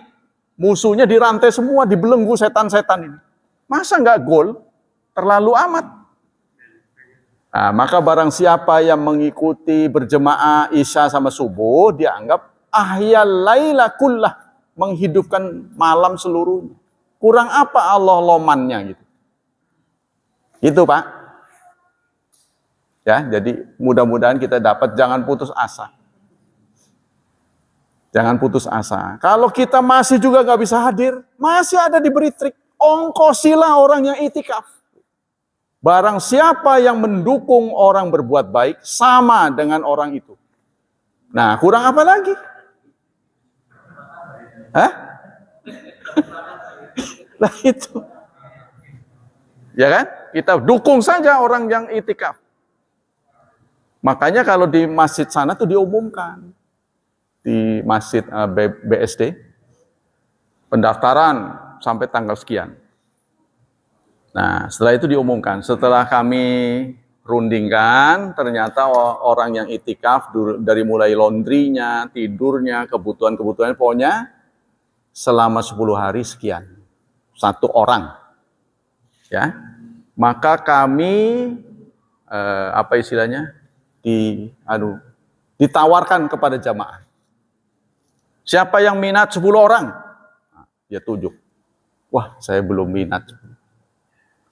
musuhnya dirantai semua, dibelenggu setan-setan ini. Masa nggak gol? Terlalu amat. Nah, maka barang siapa yang mengikuti berjemaah isya sama subuh, dia anggap ahyal laila kullah, menghidupkan malam seluruhnya. Kurang apa Allah lomannya gitu. Itu Pak. Ya, jadi mudah-mudahan kita dapat, jangan putus asa. Jangan putus asa. Kalau kita masih juga nggak bisa hadir, masih ada diberi trik. Ongkosilah orang yang itikaf. Barang siapa yang mendukung orang berbuat baik, sama dengan orang itu. Nah, kurang apa lagi? Hah? Nah itu. Ya kan? Kita dukung saja orang yang itikaf. Makanya kalau di masjid sana tuh diumumkan. Di masjid BSD, pendaftaran sampai tanggal sekian. Nah, setelah itu diumumkan. Setelah kami rundingkan, ternyata orang yang itikaf dari mulai laundrynya, tidurnya, kebutuhan-kebutuhannya, pokoknya selama 10 hari sekian. 1 orang. Ya. Maka kami apa istilahnya? Ditawarkan kepada jamaah. Siapa yang minat 10 orang? Nah, dia tunjuk. Wah, saya belum minat.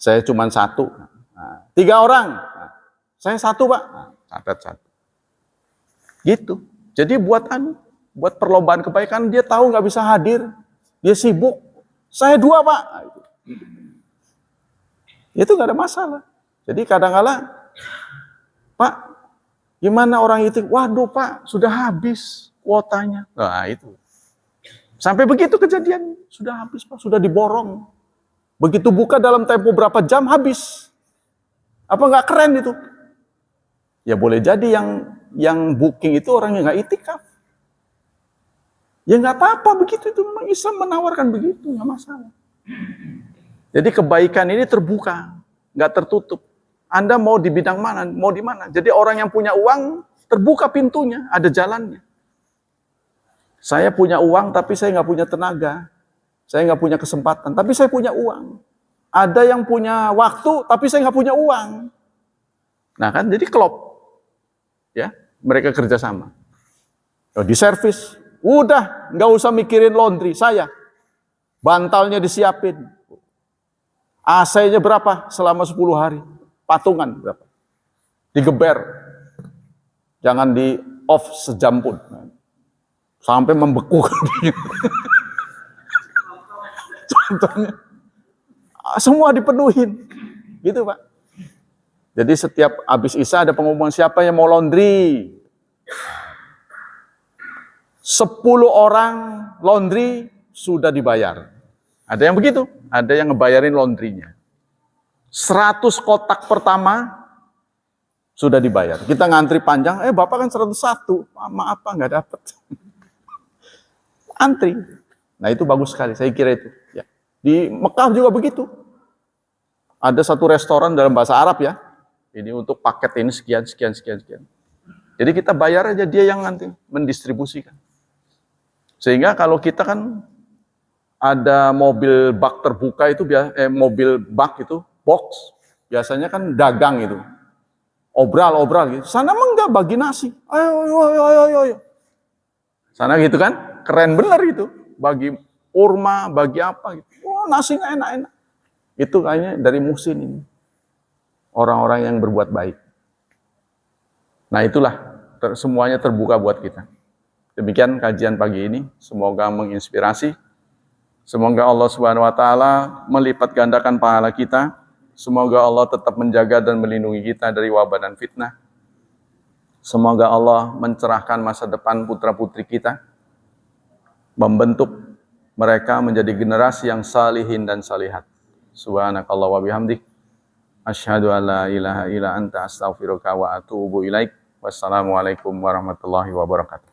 Saya cuma 1. Nah, 3 orang. Nah, saya 1, Pak. Nah, catat 1. Gitu. Jadi buat perlombaan kebaikan, dia tahu nggak bisa hadir. Dia sibuk. Saya 2, Pak. Nah, itu nggak ada masalah. Jadi kadang-kadang, Pak, gimana orang itu? Waduh, Pak, sudah habis kuotanya. Nah, itu. Sampai begitu kejadian, sudah habis, Pak, sudah diborong. Begitu buka dalam tempo berapa jam habis. Apa nggak keren itu? Ya boleh jadi yang booking itu orang yang nggak itikaf. Ya nggak apa-apa begitu, itu memang Islam menawarkan begitu, nggak masalah. Jadi kebaikan ini terbuka, nggak tertutup. Anda mau di bidang mana, mau di mana. Jadi orang yang punya uang terbuka pintunya, ada jalannya. Saya punya uang, tapi saya nggak punya tenaga. Saya nggak punya kesempatan, tapi saya punya uang. Ada yang punya waktu, tapi saya nggak punya uang. Nah kan, jadi klop. Ya, mereka kerjasama. Di servis, udah nggak usah mikirin laundry, saya. Bantalnya disiapin. AC-nya berapa selama 10 hari? Patungan berapa? Digeber. Jangan di off sejam pun. Sampai membeku. Contohnya. Semua dipenuhin. Gitu Pak. Jadi setiap habis isya ada pengumuman siapa yang mau laundry. 10 orang laundry sudah dibayar. Ada yang begitu. Ada yang ngebayarin laundrynya. 100 kotak pertama sudah dibayar. Kita ngantri panjang, Bapak kan 101. Maaf Pak, nggak dapet. Antri. Nah itu bagus sekali, saya kira itu. Ya. Di Mekah juga begitu. Ada satu restoran dalam bahasa Arab ya. Ini untuk paket ini sekian. Jadi kita bayar aja, dia yang nanti mendistribusikan. Sehingga kalau kita kan ada mobil bak terbuka itu, mobil bak itu, box, biasanya kan dagang itu. Obral gitu. Sana mah enggak, bagi nasi. Ayo. Sana gitu kan? Keren bener itu, bagi kurma, bagi apa gitu. Wah, nasinya enak-enak. Itu kayaknya dari muhsin ini. Orang-orang yang berbuat baik. Nah itulah, semuanya terbuka buat kita. Demikian kajian pagi ini, semoga menginspirasi. Semoga Allah Subhanahu wa taala melipat gandakan pahala kita Semoga Allah tetap menjaga dan melindungi kita dari wabah dan fitnah. Semoga Allah mencerahkan masa depan putra-putri kita, membentuk mereka menjadi generasi yang salihin dan salihat. Subhanakallah wa bihamdik. Asyhadu an la ilaha illa anta astaghfiruka wa atubu ilaik. Wassalamualaikum warahmatullahi wabarakatuh.